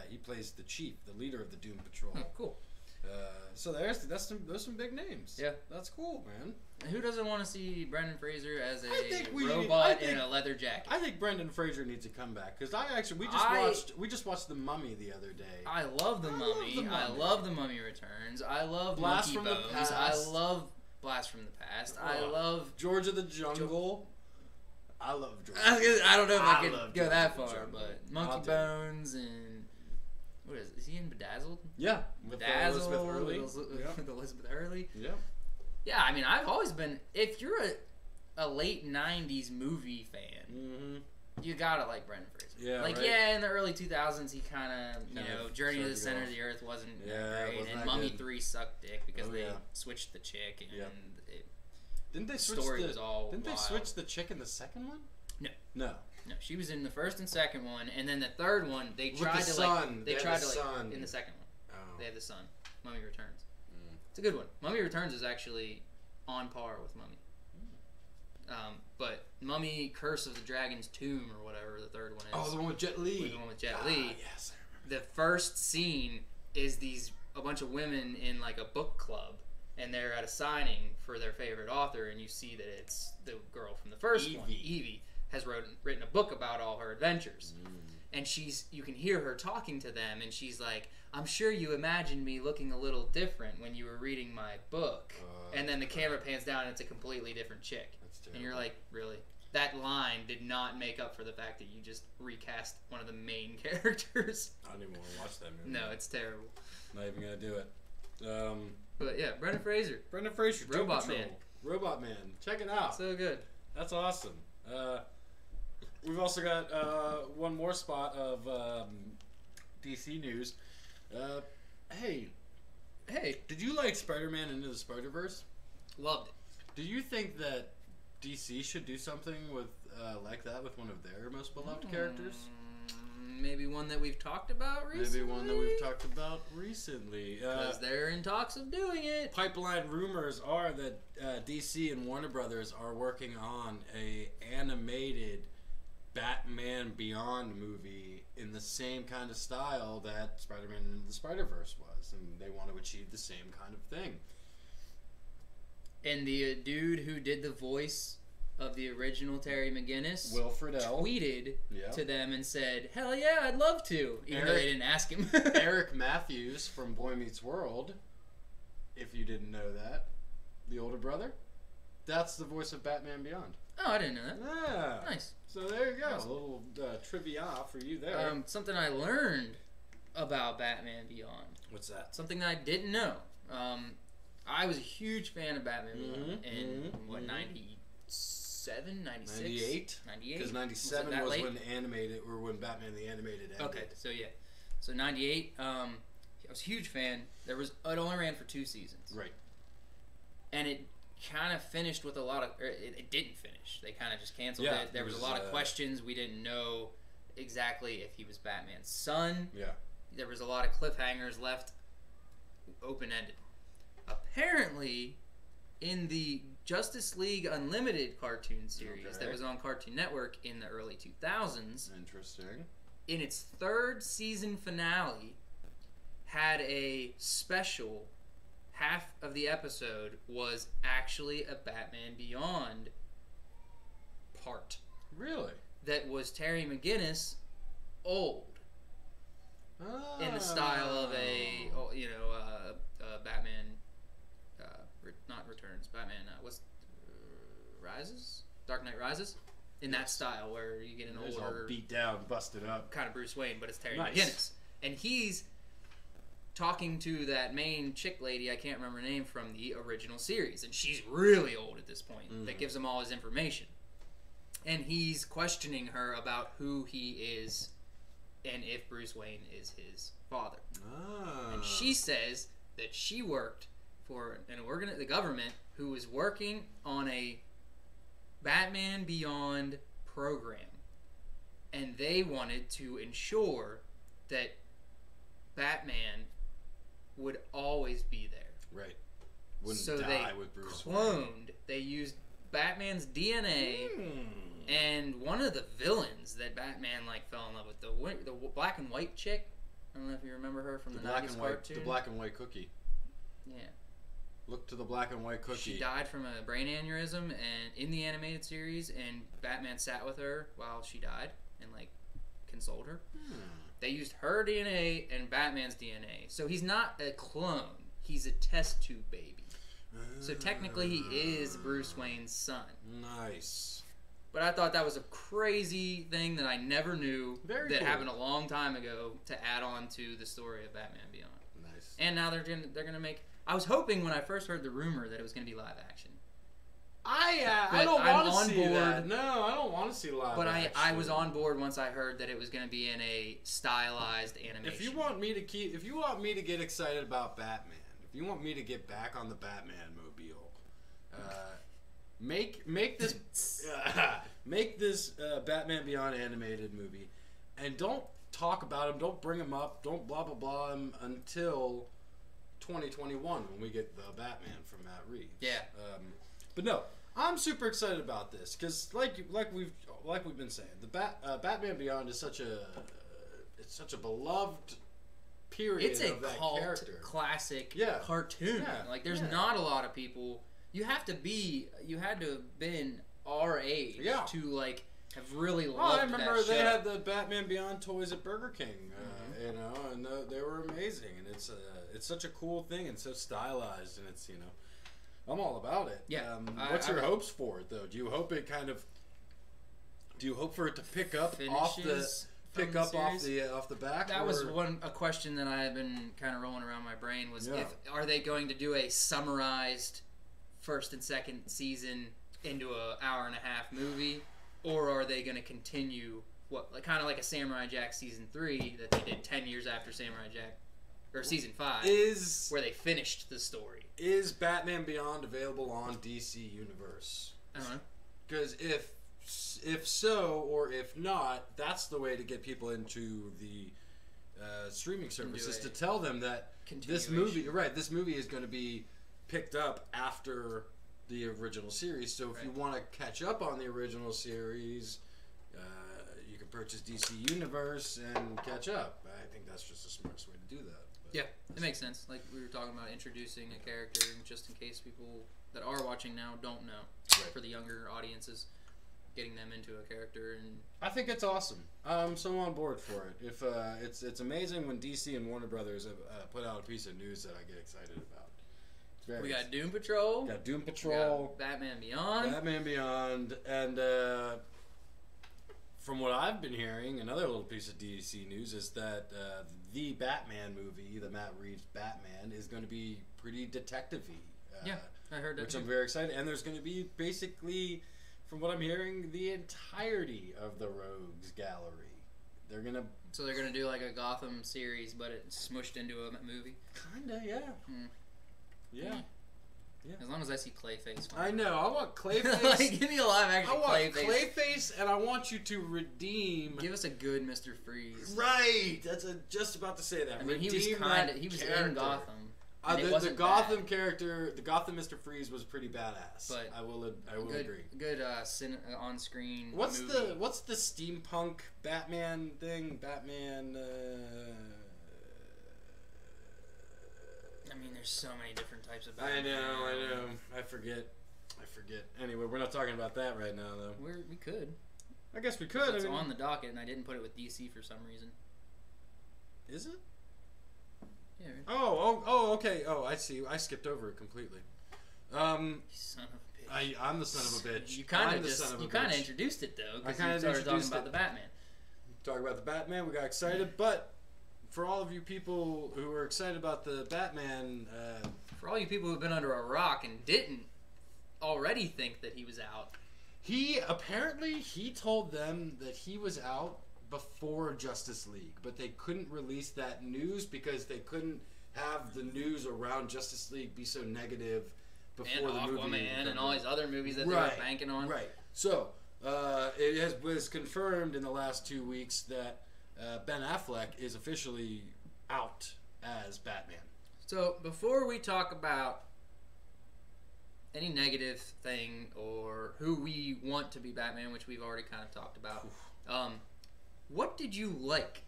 He plays the chief, the leader of the Doom Patrol. Oh, cool. So there's some big names. Yeah, that's cool, man. Who doesn't want to see Brendan Fraser as a robot in a leather jacket? I think Brendan Fraser needs to come back because we just watched The Mummy the other day. I love The Mummy. I love The Mummy Returns. I love Blast Monkey from the Bones. I Past. love Blast from the Past. I love George of the Jungle. I love George. I don't know if I could love go George that of the far, Jungle. but Monkey Bones and what is he in Bedazzled? Yeah, with Elizabeth Hurley. With Elizabeth Hurley. Yeah. Yeah, I mean, I've always been. If you're a late '90s movie fan, you gotta like Brendan Fraser. Yeah, like right. in the early 2000s, he kind of Journey to the Center of the Earth wasn't that great, and Mummy 3 sucked dick because they switched the chick, and didn't they the switch story the, was all Didn't wild. they switch the chick in the second one? No. No, she was in the first and second one, and then the third one they With tried the to son. they tried to son. in the second one. Oh. They had the son. Mummy Returns. It's a good one. Mummy Returns is actually on par with Mummy. But Mummy Curse of the Dragon's Tomb or whatever the third one is. Oh, the one with Jet Li. The one with Jet Li. Yes, I remember. The first scene is a bunch of women in like a book club, and they're at a signing for their favorite author, and you see that it's the girl from the first one, Evie, has written a book about all her adventures. And you can hear her talking to them, and she's like, I'm sure you imagined me looking a little different when you were reading my book. And then the camera pans down, and it's a completely different chick. That's terrible. And you're like, really? That line did not make up for the fact that you just recast one of the main characters. I don't even want to watch that movie. No, it's terrible. Not even going to do it. But yeah, Brendan Fraser. Robot Man. Robot Man. Check it out. So good. That's awesome. We've also got one more spot of DC news. Hey, did you like Spider-Man Into the Spider-Verse? Loved it. Do you think that DC should do something with like that with one of their most beloved characters? Maybe one that we've talked about recently. Because they're in talks of doing it. Pipeline rumors are that DC and Warner Brothers are working on a animated Batman Beyond movie in the same kind of style that Spider-Man Into the Spider-Verse was, and they want to achieve the same kind of thing. And the dude who did the voice of the original Terry McGinnis, Will Friedle, tweeted to them and said, "Hell yeah, I'd love to," even though they didn't ask him. Eric Matthews from Boy Meets World, if you didn't know that, the older brother, that's the voice of Batman Beyond. Oh, I didn't know that. Yeah. Nice. So there you go. Awesome. A little trivia for you there. Something I learned about Batman Beyond. What's that? Something that I didn't know. I was a huge fan of Batman Beyond in, 97, 96? 98? 98? Because 97 was late? when Batman the Animated ended. Okay, so yeah. So 98, I was a huge fan. It only ran for 2 seasons. Right. And it kind of finished with a lot of... It didn't finish. They kind of just canceled it. There was a lot of questions. We didn't know exactly if he was Batman's son. Yeah. There was a lot of cliffhangers left open-ended. Apparently, in the Justice League Unlimited cartoon series that was on Cartoon Network in the early 2000s... Interesting. In its 3rd season finale, had a special... Half of the episode was actually a Batman Beyond part. Really? That was Terry McGinnis old. Oh. In the style of a Batman, not Returns, Batman, Rises? Dark Knight Rises? In that style where you get an older... all beat down, busted up. Kind of Bruce Wayne, but it's Terry McGinnis. And he's talking to that main chick lady, I can't remember her name, from the original series. And she's really old at this point. That gives him all his information. And he's questioning her about who he is and if Bruce Wayne is his father. And she says that she worked for the government who was working on a Batman Beyond program. And they wanted to ensure that Batman would always be there. Right. Wouldn't die with Bruce Wayne. They used Batman's DNA And one of the villains that Batman like fell in love with, the black and white chick. I don't know if you remember her from the black 90s and white, cartoon. the black and white cookie. Yeah. Look to the black and white cookie. She died from a brain aneurysm, and in the animated series, and Batman sat with her while she died and like consoled her. They used her DNA and Batman's DNA, so he's not a clone. He's a test tube baby. So technically, he is Bruce Wayne's son. Nice. But I thought that was a crazy thing that I never knew that happened a long time ago to add on to the story of Batman Beyond. Nice. And now they're gonna make. I was hoping when I first heard the rumor that it was gonna be live action. I don't want to see that. No, I don't want to see live But action. I was on board once I heard that it was gonna be in a stylized animation. If you want me to get excited about Batman, if you want me to get back on the Batman mobile, make this Batman Beyond animated movie, and don't talk about him, don't bring him up, don't blah blah blah him until 2021 when we get the Batman from Matt Reeves. Yeah. But no, I'm super excited about this because like we've been saying, the Batman Beyond is such a beloved period It's a of that cult character. classic Yeah. cartoon. Yeah. Like there's not a lot of people. You had to have been our age to like have really loved I remember that they show. had the Batman Beyond toys at Burger King, you know, and they were amazing, and it's such a cool thing and so stylized, and it's, you know, I'm all about it. Yeah. What's your hopes for it though? Do you hope for it to pick up off the back? That was a question that I had been kind of rolling around my brain was are they going to do a summarized first and second season into an hour-and-a-half movie, or are they going to continue kind of like a Samurai Jack season 3 that they did 10 years after Samurai Jack, or season 5, where they finished the story? Is Batman Beyond available on DC Universe? I don't know. Because if so, or if not, that's the way to get people into the streaming services, to tell them that this movie is going to be picked up after the original series. So if you want to catch up on the original series, you can purchase DC Universe and catch up. I think that's just the smartest way to do that. But yeah, it makes sense. Like we were talking about introducing a character, just in case people that are watching now don't know, for the younger audiences, getting them into a character. And I think it's awesome. I'm so on board for it. If it's amazing when DC and Warner Brothers have put out a piece of news that I get excited about. We got Doom Patrol. We got Batman Beyond. And from what I've been hearing, another little piece of DC news is that the Batman movie, the Matt Reeves Batman, is going to be pretty detective-y. I heard that which too. I'm very excited. And there's going to be basically, from what I'm hearing, the entirety of the Rogues Gallery. They're gonna do like a Gotham series, but it's smushed into a movie. Kinda, yeah. Yeah. As long as I see Clayface. I know. I want Clayface. Like, give me a live action Clayface, and I want you to redeem. Give us a good Mr. Freeze. Right. That's just about to say that. I mean, he was in Gotham. The Gotham character, the Gotham Mr. Freeze, was pretty badass. But I will agree. Good on-screen. What's the steampunk Batman thing? Batman. I mean, there's so many different types of Batman. I know. I forget. Anyway, we're not talking about that right now, though. We could. I guess we could. It's on the docket, and I didn't put it with DC for some reason. Is it? Yeah. Oh, okay. Oh, I see. I skipped over it completely. Son of a bitch. I'm the son of a bitch. You kind of introduced it though, because you started talking about the Batman. Talk about the Batman. We got excited, but for all of you people who are excited about the Batman, for all you people who've been under a rock and didn't already think that he was out, he told them that he was out before Justice League, but they couldn't release that news because they couldn't have the news around Justice League be so negative before the movie. Aquaman and all these other movies that they were banking on. Right. So was confirmed in the last 2 weeks that Ben Affleck is officially out as Batman. So before we talk about any negative thing or who we want to be Batman, which we've already kind of talked about. What did you like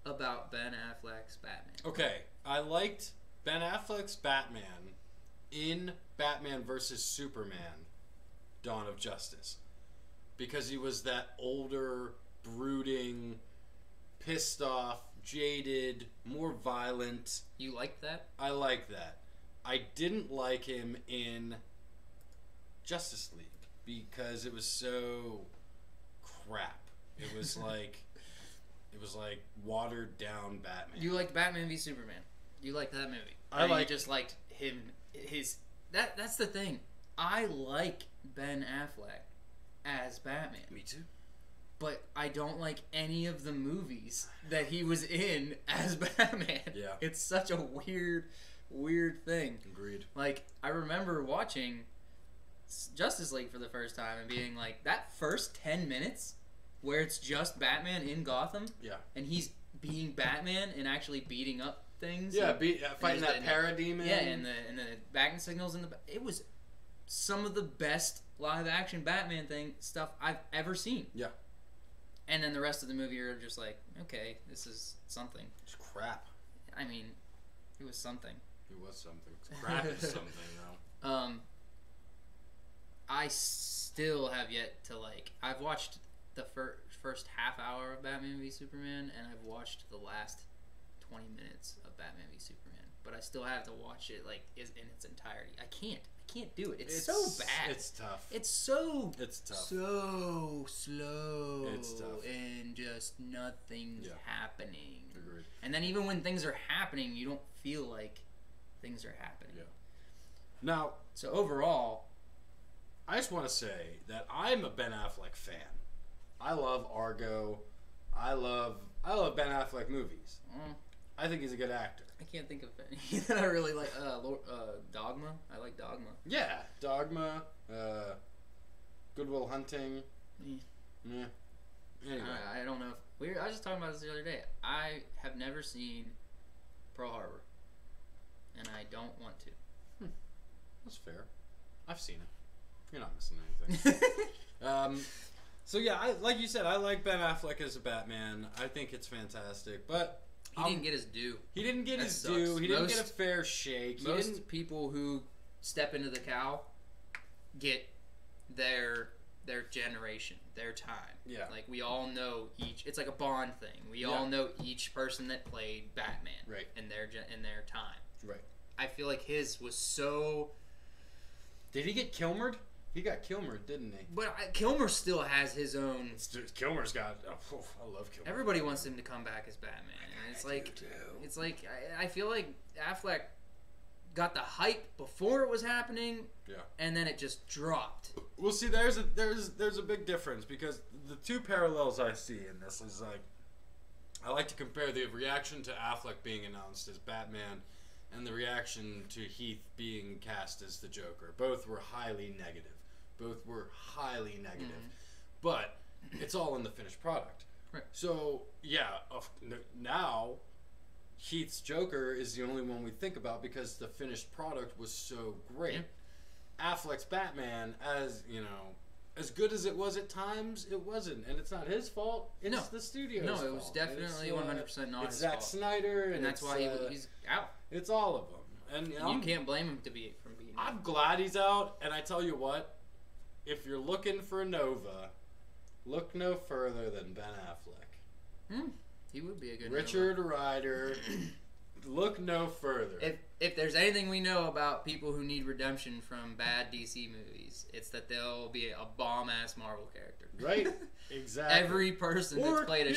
about Ben Affleck's Batman? Okay, I liked Ben Affleck's Batman in Batman vs. Superman, Dawn of Justice. Because he was that older, brooding, pissed off, jaded, more violent. You liked that? I like that. I didn't like him in Justice League because it was so crap. It was like watered down Batman. You liked Batman v Superman. You liked that movie. You just liked him. That's the thing. I like Ben Affleck as Batman. Me too. But I don't like any of the movies that he was in as Batman. Yeah. It's such a weird thing. Agreed. Like, I remember watching Justice League for the first time and being like, that first 10 minutes where it's just Batman in Gotham. Yeah. And he's being Batman and actually beating up things. Yeah, and fighting that parademon. Yeah, and the backing signals in the. It was some of the best live action Batman stuff I've ever seen. Yeah. And then the rest of the movie, you're just like, okay, this is something. It's crap. I mean, it was something. It was something. Crap is something, though. I still have yet to I've watched the first half hour of Batman v Superman, and I've watched the last 20 minutes of Batman v Superman, but I still have to watch it in its entirety. I can't do it. It's so bad. It's tough. It's tough. So slow. It's tough. And just nothing's happening. Agreed. And then even when things are happening, you don't feel like things are happening. Yeah. Now, so overall, I just want to say that I'm a Ben Affleck fan. I love Argo. I love Ben Affleck movies. I think he's a good actor. I can't think of any that I really like. Dogma. I like Dogma. Yeah, Dogma. Good Will Hunting. Yeah. Anyway, I don't know. I was just talking about this the other day. I have never seen Pearl Harbor, and I don't want to. That's fair. I've seen it. You're not missing anything. So yeah, like you said, I like Ben Affleck as a Batman. I think it's fantastic, but he didn't get his due. He didn't get his due. He didn't get a fair shake. Most people who step into the cowl get their generation, their time. Yeah. Like, we all know each. It's like a Bond thing. We all know each person that played Batman. Right. In their time. Right. I feel like his was so. Did he get Kilmered? He got Kilmered, didn't he? But Kilmer still has his own. Kilmer's got. Oh, I love Kilmer. Everybody wants him to come back as Batman. And it's like I feel like Affleck got the hype before it was happening. Yeah. And then it just dropped. Well, see, there's a big difference, because the two parallels I see in this is I like to compare the reaction to Affleck being announced as Batman and the reaction to Heath being cast as the Joker. Both were highly negative. But it's all in the finished product. Right. So, yeah, now Heath's Joker is the only one we think about because the finished product was so great. Yeah. Affleck's Batman, as good as it was at times, it wasn't. And it's not his fault. It's the studio's fault. No, it was definitely 100% not his fault. It's Zack Snyder. And that's why he's out. It's all of them. And you can't blame him from being out. I'm glad he's out, and I tell you what, if you're looking for a Nova, look no further than Ben Affleck. He would be a good Richard Rider. Look no further. If there's anything we know about people who need redemption from bad DC movies, it's that they'll be a bomb-ass Marvel character. Right? Exactly. Every person that's played a shitty...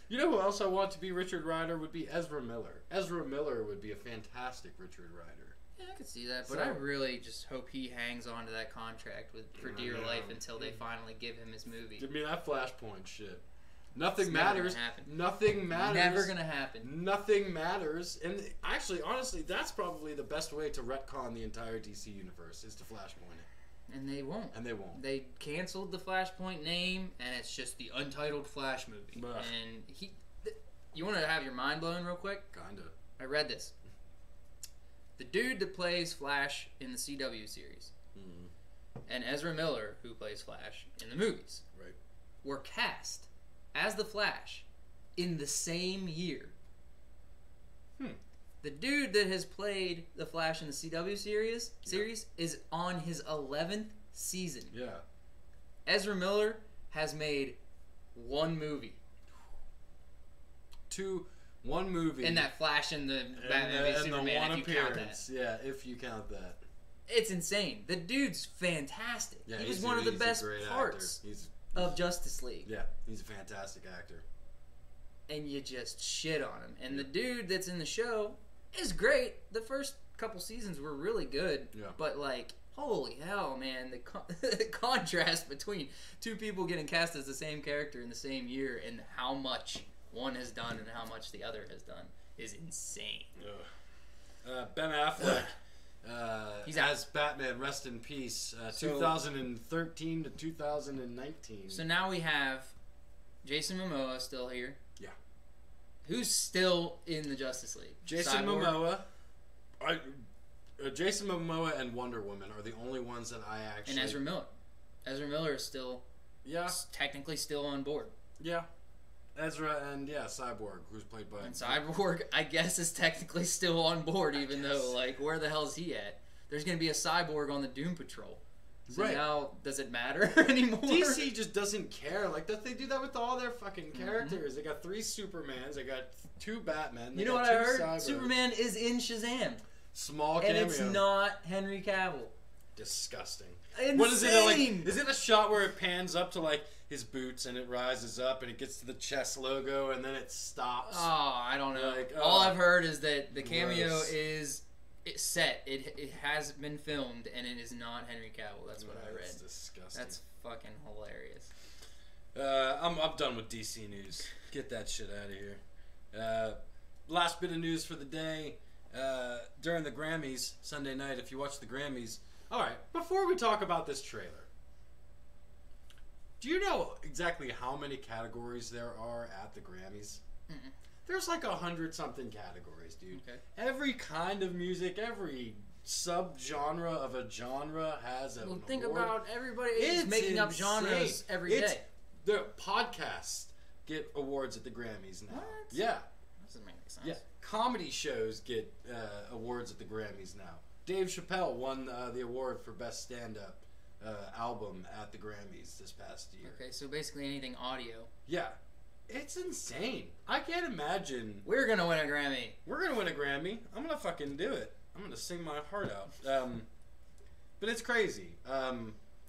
You know who else I want to be Richard Rider would be Ezra Miller. Ezra Miller would be a fantastic Richard Rider. Yeah, I could see that, but I really just hope he hangs on to that contract for dear life until they finally give him his movie. Give me that Flashpoint shit. Nothing matters. Nothing matters. Never gonna happen. Nothing matters. And actually, honestly, that's probably the best way to retcon the entire DC universe is to Flashpoint it. And they won't. They canceled the Flashpoint name, and it's just the Untitled Flash movie. Ugh. And you want to have your mind blown real quick? Kinda. I read this. The dude that plays Flash in the CW series and Ezra Miller, who plays Flash in the movies, Right. were cast as the Flash in the same year. The dude that has played the Flash in the CW series is on his 11th season. Yeah. Ezra Miller has made one movie. One movie. In that Flash and the Batman v Superman, the one if you count that. appearance. Yeah, if you count that. It's insane. The dude's fantastic. Yeah, he was one of the best parts of Justice League. Yeah, he's a fantastic actor. And you just shit on him. And the dude that's in the show is great. The first couple seasons were really good. Yeah. But, like, holy hell, man. The contrast between two people getting cast as the same character in the same year and how much one has done and how much the other has done is insane. Ben Affleck. He's as Batman, rest in peace. 2013 to 2019. So now we have Jason Momoa still here. Yeah. Who's still in the Justice League? Jason Cyborg? Momoa. Jason Momoa and Wonder Woman are the only ones that I actually... And Ezra Miller. Ezra Miller is still... Yeah. Technically still on board. Yeah. Ezra and, Cyborg, who's played by... And Cyborg, I guess, is technically still on board, even though, like, where the hell is he at? There's going to be a Cyborg on the Doom Patrol. So now, does it matter anymore? DC just doesn't care. Like, they do that with all their fucking characters. They got 3 Supermans. They got 2 Batmen. You know what I heard? Cyborgs. Superman is in Shazam. Small cameo. And it's not Henry Cavill. Disgusting. Insane. What is it like? Is it a shot where it pans up to like his boots and it rises up and it gets to the chest logo and then it stops? Oh, I don't know. All I've heard is that the cameo is set. It has been filmed and it is not Henry Cavill. That's what I read. That's disgusting. That's fucking hilarious. I'm done with DC news. Get that shit out of here. Last bit of news for the day. During the Grammys Sunday night, if you watch the Grammys. All right, before we talk about this trailer, do you know exactly how many categories there are at the Grammys? Mm-mm. There's like 100-something categories, dude. Okay. Every kind of music, every sub-genre of a genre has a. Well, think about everybody is making up genres every day. The podcasts get awards at the Grammys now. What? Yeah. Doesn't make sense. Yeah. Comedy shows get awards at the Grammys now. Dave Chappelle won the award for Best Stand-Up Album at the Grammys this past year. Okay, so basically anything audio. Yeah. It's insane. I can't imagine. We're going to win a Grammy. We're going to win a Grammy. I'm going to fucking do it. I'm going to sing my heart out. But it's crazy.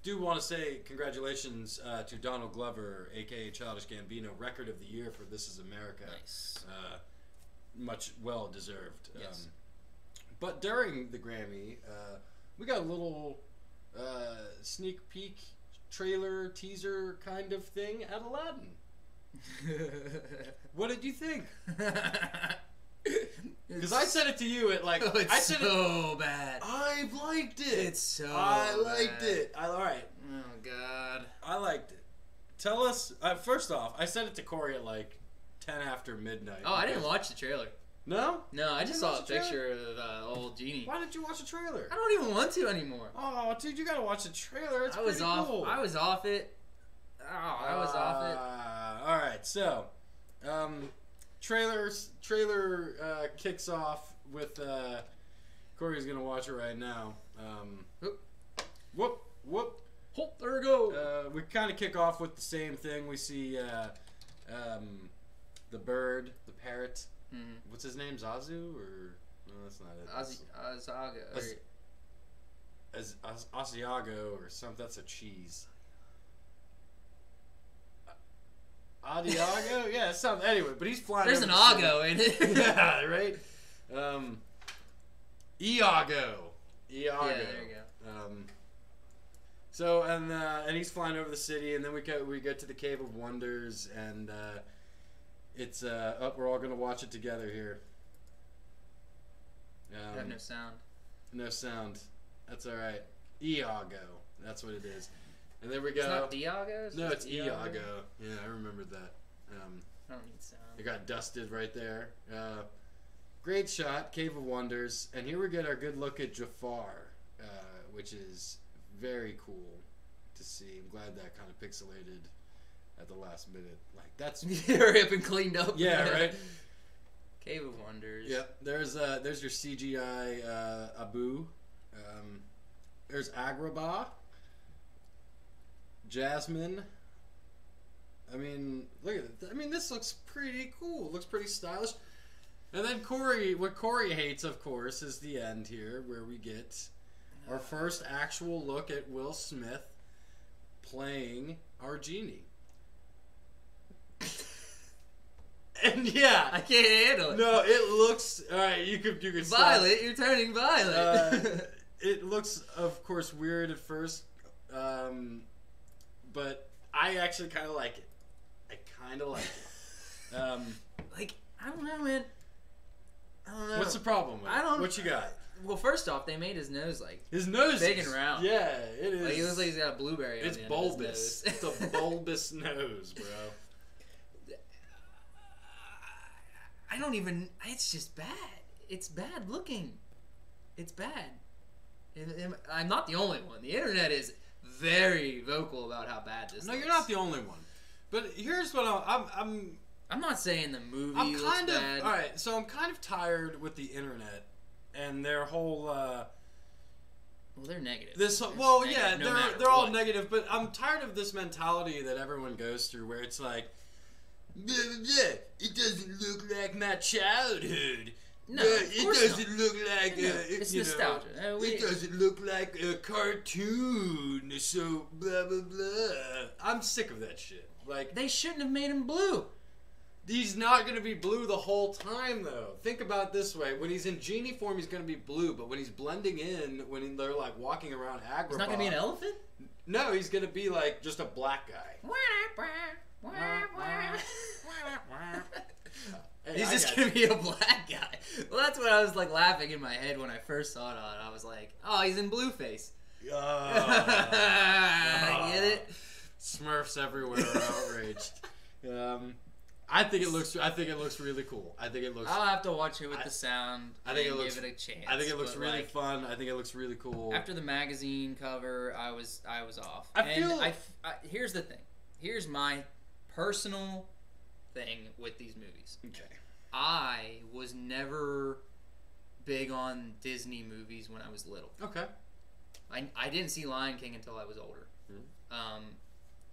Do want to say congratulations to Donald Glover, a.k.a. Childish Gambino, Record of the Year for This Is America. Nice. Much well-deserved. Yes. But during the Grammy, we got a little sneak peek trailer teaser kind of thing at Aladdin. What did you think? Because I said it to you at like... it's I said so bad. I liked it. It's so I liked bad. it. All right. Oh, God. I liked it. Tell us... first off, I sent it to Corey at like 10 after midnight. Oh, I didn't watch the trailer. No? No, I just saw a watch the trailer? picture of old Genie. Why didn't you watch the trailer? I don't even want to anymore. Oh, dude, you gotta watch the trailer. It's I was pretty off. cool. I was off it. Oh, I was off it. All right, so trailer kicks off with Corey's gonna watch it right now. Whoop. Oh, there we go. We kind of kick off with the same thing. We see the bird, the parrot. Mm-hmm. What's his name? Zazu or no? That's not it. Asiago or something. That's a cheese. Adiago? Yeah, something. Anyway, but he's flying. There's an Ago in it. Yeah, right. Iago. Yeah, there you go. So and he's flying over the city, and then we get to the Cave of Wonders, and it's we're all gonna watch it together here. I have no sound. No sound. That's all right. Iago. That's what it is. And there we go. It's not Diago? No, it's Iago. Yeah, I remembered that. I don't need sound. It got dusted right there. Great shot, Cave of Wonders. And here we get our good look at Jafar, which is very cool to see. I'm glad that kind of pixelated at the last minute. Like that's hurry up and cleaned up. yeah, right. Cave of Wonders. Yep. There's your CGI Abu. There's Agrabah. Jasmine. I mean, look at it. I mean, this looks pretty cool. Looks pretty stylish. And then what Corey hates, of course, is the end here, where we get our first actual look at Will Smith playing our Genie. And yeah, I can't handle it. no, it looks all right. You could stop. Violet, you're turning violet. It looks, of course, weird at first, but I actually kind of like it. I kind of like it. Like, I don't know, man. I don't know. What's the problem with it? What you got? Well, first off, they made his nose like His nose big is, and round. Yeah, it is. Like, he looks like he's got a blueberry. It's on the bulbous. End of his nose. It's a bulbous nose, bro. I don't even. It's just bad. It's bad looking. It's bad. And I'm not the only one. The internet is very vocal about how bad this. No, looks. you're not the only one. But here's what I'm not saying the movie I'm looks kind of bad. all right. So I'm kind of tired with the internet and their whole. Well, they're negative. They're all negative. But I'm tired of this mentality that everyone goes through, where it's like, blah, blah, blah, it doesn't look like my childhood. No, it doesn't look like it's nostalgia. It doesn't look like a cartoon. So blah blah blah. I'm sick of that shit. Like, they shouldn't have made him blue. he's not gonna be blue the whole time though. Think about it this way: when he's in Genie form, he's gonna be blue. But when he's blending in, they're like walking around Agrabah, He's not gonna be an elephant. No, he's gonna be like just a black guy. Hey, He's just gonna be a black guy. Well, that's what I was like laughing in my head when I first saw it on. I was like, oh, he's in Blueface. Get it? Smurfs everywhere are outraged. I think it looks really cool. I think it looks. I'll have to watch it with the sound. I think and it looks. give it a chance. I think it looks really like, fun. I think it looks really cool. After the magazine cover, I was off. Here's the thing. Here's my personal thing with these movies. Okay. I was never big on Disney movies when I was little. Okay. I didn't see Lion King until I was older. Mm-hmm.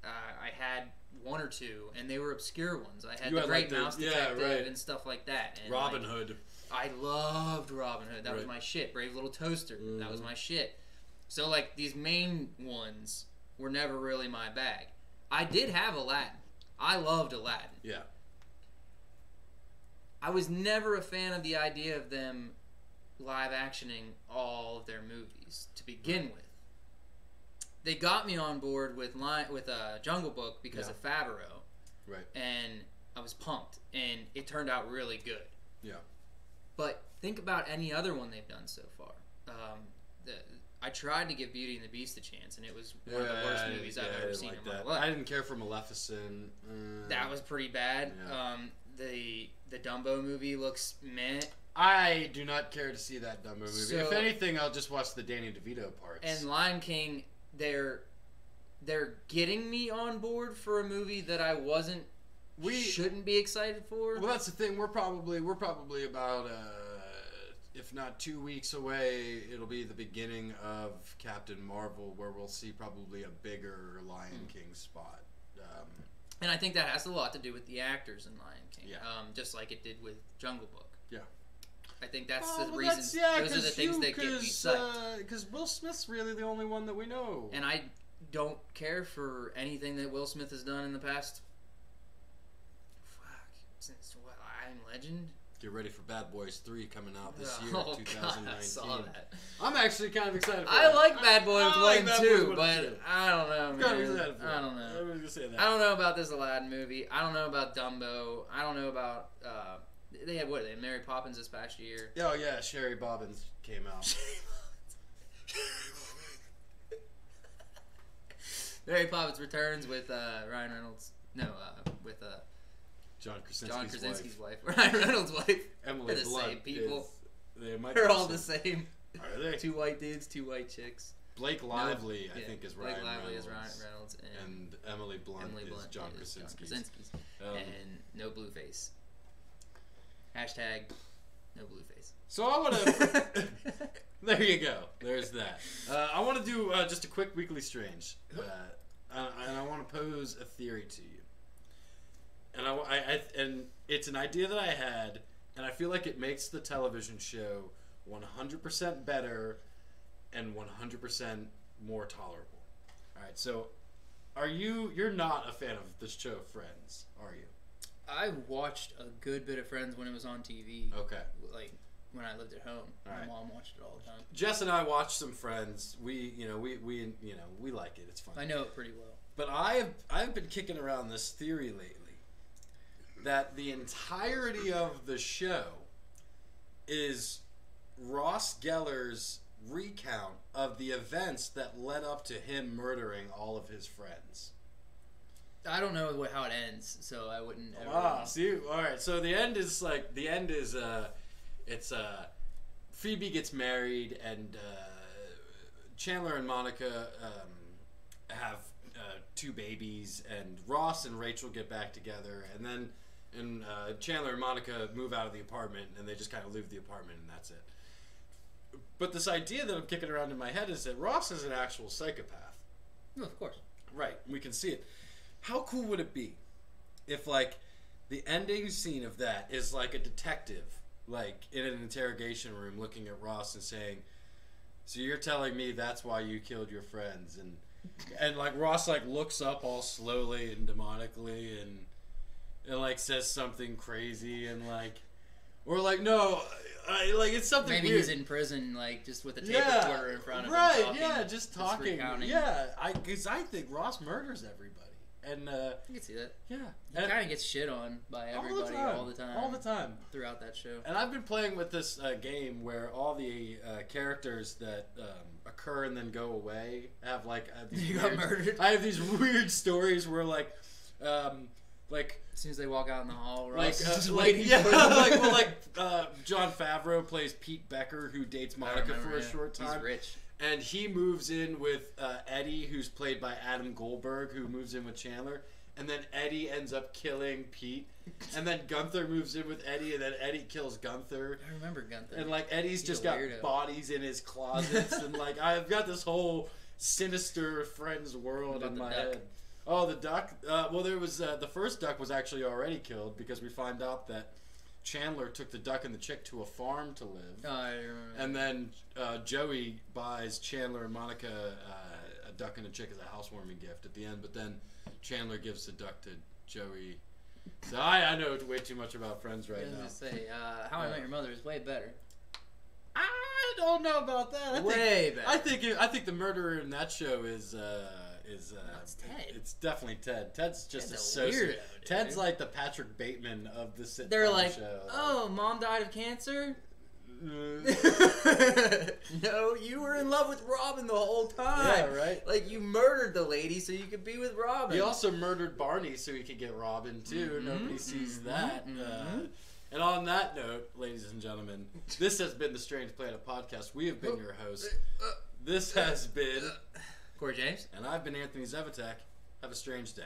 I had one or two, and they were obscure ones. I had You The had, Great like, Mouse Detective and stuff like that. And Robin Hood. I loved Robin Hood. That was Right. my shit. Brave Little Toaster. Mm-hmm. That was my shit. So, like, these main ones were never really my bag. I did have Aladdin. I loved Aladdin. Yeah. I was never a fan of the idea of them live actioning all of their movies to begin with. They got me on board with Jungle Book because of Favreau. Right. And I was pumped. And it turned out really good. Yeah. But think about any other one they've done so far. I tried to give Beauty and the Beast a chance, and it was one of the worst movies I've ever seen in my life. I didn't care for Maleficent. That was pretty bad. Yeah. The Dumbo movie looks meh. I do not care to see that Dumbo movie. So, if anything, I'll just watch the Danny DeVito parts. And Lion King, they're getting me on board for a movie that I shouldn't be excited for. Well, that's the thing. We're probably about if not 2 weeks away. It'll be the beginning of Captain Marvel, where we'll see probably a bigger Lion King spot. And I think that has a lot to do with the actors in Lion King. Yeah. Just like it did with Jungle Book. Yeah. I think that's the reason. Those are the things that get me psyched. Because Will Smith's really the only one that we know. And I don't care for anything that Will Smith has done in the past. Since what? I Am Legend. Get ready for Bad Boys 3 coming out this year, Oh 2019. God, I saw that. I'm actually kind of excited for I that. like Bad Boys 1 and 2, Boys but 1 and 2. I don't know, I'm kind of man. excited for I it. don't know. I'm gonna say that. I don't know about this Aladdin movie. I don't know about Dumbo. I don't know about. They had Mary Poppins this past year. Oh yeah, Sherry Bobbins came out. Mary Poppins Returns with Ryan Reynolds. No, with John John Krasinski's Krasinski's wife. Ryan Reynolds' wife. Emily They're the Blunt same people. They might They're be all the same. Are they? 2 white dudes, 2 white chicks. Blake Lively, I Yeah, think, is Blake Ryan Lively Reynolds. is Ryan Reynolds, And Emily Blunt is John Krasinski. And no Blueface. Hashtag no Blueface. So I want to. There you go. There's that. I want to do just a quick weekly strange, and I want to pose a theory to you. And it's an idea that I had, and I feel like it makes the television show 100% better and 100% more tolerable. All right. So, you're not a fan of the show Friends, are you? I watched a good bit of Friends when it was on TV. Okay. Like when I lived at home. My mom watched it all the time. Jess and I watched some Friends. We like it. It's fun. I know it pretty well. But I've been kicking around this theory lately that the entirety of the show is Ross Geller's recount of the events that led up to him murdering all of his friends. I don't know how it ends, so I wouldn't ever. See, all right. So the end is Phoebe gets married, and Chandler and Monica have 2 babies, and Ross and Rachel get back together, and then Chandler and Monica move out of the apartment, and they just kind of leave the apartment, and that's it. But this idea that I'm kicking around in my head is that Ross is an actual psychopath. No, of course. Right, we can see it. How cool would it be if, like, the ending scene of that is like a detective, like, in an interrogation room looking at Ross and saying, so you're telling me that's why you killed your friends? And like, Ross, like, looks up all slowly and demonically and like, says something crazy and, like, or, like, no... like, it's something Maybe weird. he's in prison, like, just with a tape recorder in front of him. Right, yeah, just talking. recounting. Yeah, because I think Ross murders everybody. And, you can see that. yeah. He kind of gets shit on by everybody all the time. All the time. Throughout that show. And I've been playing with this game where all the characters that occur and then go away have, like... You got murdered? I have these weird stories where, like... As soon as they walk out in the hall, Ross like, is just like, waiting yeah, for them. John Favreau plays Pete Becker, who dates Monica for a short time. He's rich. And he moves in with Eddie, who's played by Adam Goldberg, who moves in with Chandler. And then Eddie ends up killing Pete. And then Gunther moves in with Eddie, and then Eddie kills Gunther. I remember Gunther. And, like, Eddie's just got weirdo. bodies in his closets. And, like, I've got this whole sinister Friends world in my head. Oh, the duck? Well, there was... the first duck was actually already killed because we find out that Chandler took the duck and the chick to a farm to live. Oh, I remember. And then Joey buys Chandler and Monica a duck and a chick as a housewarming gift at the end. But then Chandler gives the duck to Joey. So I know way too much about Friends right now. I was going to say, How I Met Your Mother is way better. I don't know about that. Way better. I think the murderer in that show is it's Ted. It's definitely Ted. Ted's just Ted's a a sociopath. weirdo, dude. Ted's like the Patrick Bateman of the sitcom They're like, show. oh, mom died of cancer? No, you were in love with Robin the whole time. Yeah, right. Like, you murdered the lady so you could be with Robin. He also murdered Barney so he could get Robin too. Nobody sees that. And on that note, ladies and gentlemen, this has been the Strange Planet Podcast. We have been your hosts. This has been Corey James. And I've been Anthony Zevatek. Have a strange day.